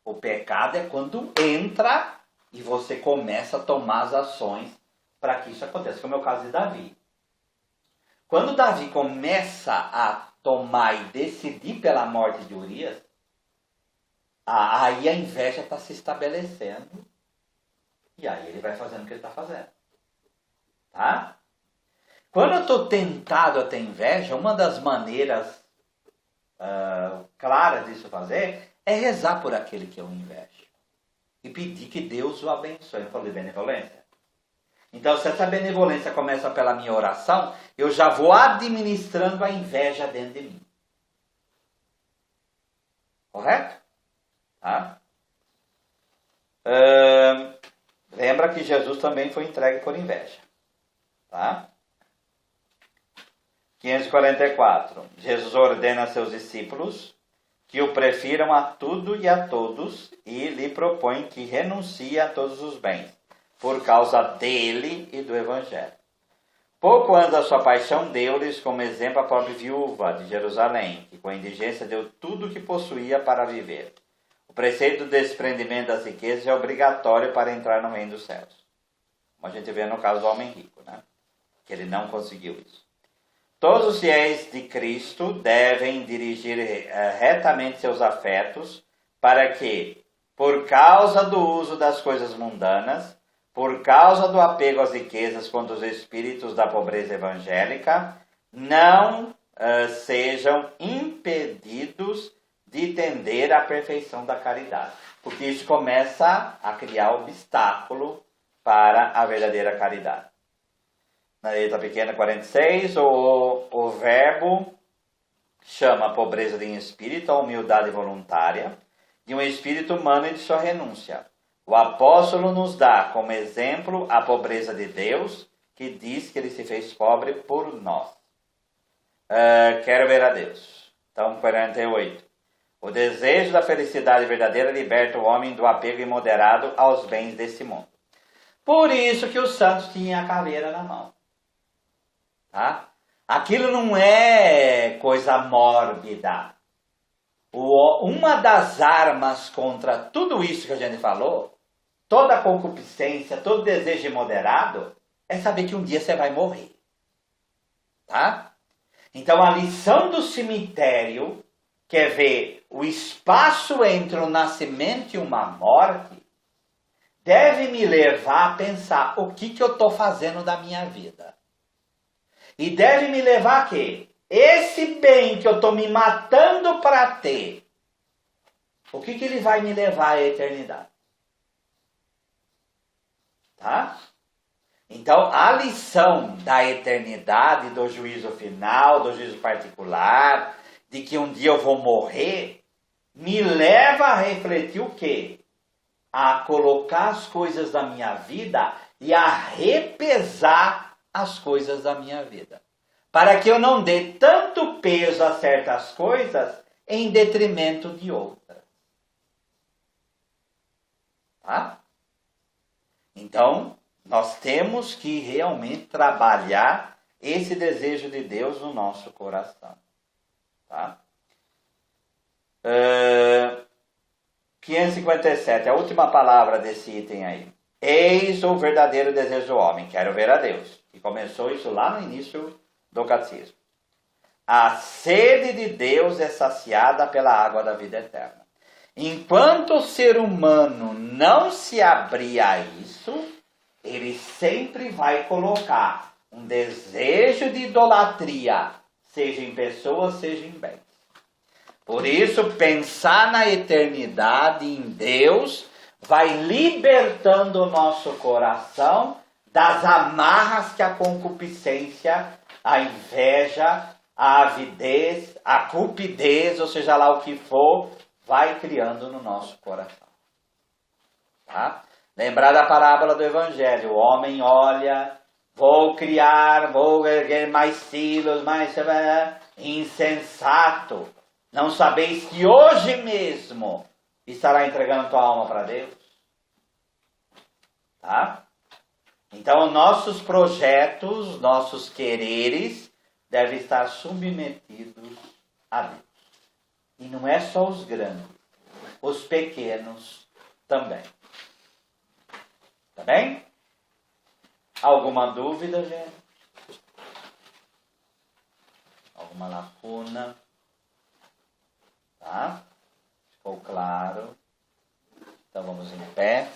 O pecado é quando entra e você começa a tomar as ações para que isso aconteça, como é o caso de Davi. Quando Davi começa a tomar e decidir pela morte de Urias, aí a inveja está se estabelecendo e aí ele vai fazendo o que ele está fazendo. Tá? Quando eu estou tentado a ter inveja, uma das maneiras claras disso fazer é rezar por aquele que eu invejo e pedir que Deus o abençoe. Eu falei benevolência. Então, se essa benevolência começa pela minha oração, eu já vou administrando a inveja dentro de mim. Correto? Tá? Lembra que Jesus também foi entregue por inveja. Tá? 544. Jesus ordena a seus discípulos que o prefiram a tudo e a todos e lhe propõe que renuncie a todos os bens, por causa dele e do Evangelho. Pouco antes da sua paixão, deu-lhes como exemplo a pobre viúva de Jerusalém, que com a indigência deu tudo o que possuía para viver. O preceito do desprendimento das riquezas é obrigatório para entrar no reino dos céus. Como a gente vê no caso do homem rico, né? Que ele não conseguiu isso. Todos os fiéis de Cristo devem dirigir retamente seus afetos para que, por causa do uso das coisas mundanas, por causa do apego às riquezas contra os espíritos da pobreza evangélica, não sejam impedidos de tender à perfeição da caridade. Porque isso começa a criar obstáculo para a verdadeira caridade. Na letra pequena 46, o verbo chama a pobreza de espírito, a humildade voluntária, de um espírito humano e de sua renúncia. O apóstolo nos dá como exemplo a pobreza de Deus, que diz que ele se fez pobre por nós. Quero ver a Deus. Então, 48. O desejo da felicidade verdadeira liberta o homem do apego imoderado aos bens desse mundo. Por isso que os santos tinham a caveira na mão. Tá? Aquilo não é coisa mórbida. Uma das armas contra tudo isso que a gente falou, toda a concupiscência, todo desejo imoderado, é saber que um dia você vai morrer. Tá? Então a lição do cemitério, que é ver o espaço entre o nascimento e uma morte, deve me levar a pensar o que eu estou fazendo da minha vida. E deve me levar a quê? Esse bem que eu estou me matando para ter, o que ele vai me levar à eternidade? Tá? Então, a lição da eternidade, do juízo final, do juízo particular, de que um dia eu vou morrer, me leva a refletir o quê? A colocar as coisas da minha vida e a repesar as coisas da minha vida. Para que eu não dê tanto peso a certas coisas em detrimento de outras. Tá? Então, nós temos que realmente trabalhar esse desejo de Deus no nosso coração. Tá? 557, a última palavra desse item aí. Eis o verdadeiro desejo do homem, quero ver a Deus. E começou isso lá no início do catecismo. A sede de Deus é saciada pela água da vida eterna. Enquanto o ser humano não se abrir a isso, ele sempre vai colocar um desejo de idolatria, seja em pessoas, seja em bens. Por isso, pensar na eternidade, em Deus, vai libertando o nosso coração das amarras que a concupiscência, a inveja, a avidez, a cupidez, ou seja lá o que for, vai criando no nosso coração. Tá? Lembrar da parábola do Evangelho. O homem olha, vou erguer mais silos, mais insensato. Não sabeis que hoje mesmo estará entregando tua alma para Deus? Tá? Então, nossos projetos, nossos quereres devem estar submetidos a Deus. E não é só os grandes, os pequenos também. Tá bem? Alguma dúvida, gente? Alguma lacuna? Tá? Ficou claro? Então vamos em pé.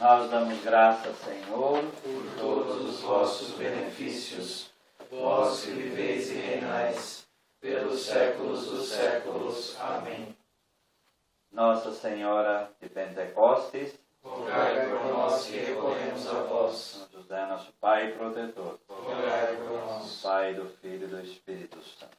Nós damos graças, Senhor, por todos os vossos benefícios, vós que viveis e reinais pelos séculos dos séculos. Amém. Nossa Senhora de Pentecostes, rogai por nós que recorremos a vós. São José, nosso Pai e protetor, Rogai por nós. Pai, do Filho e do Espírito Santo.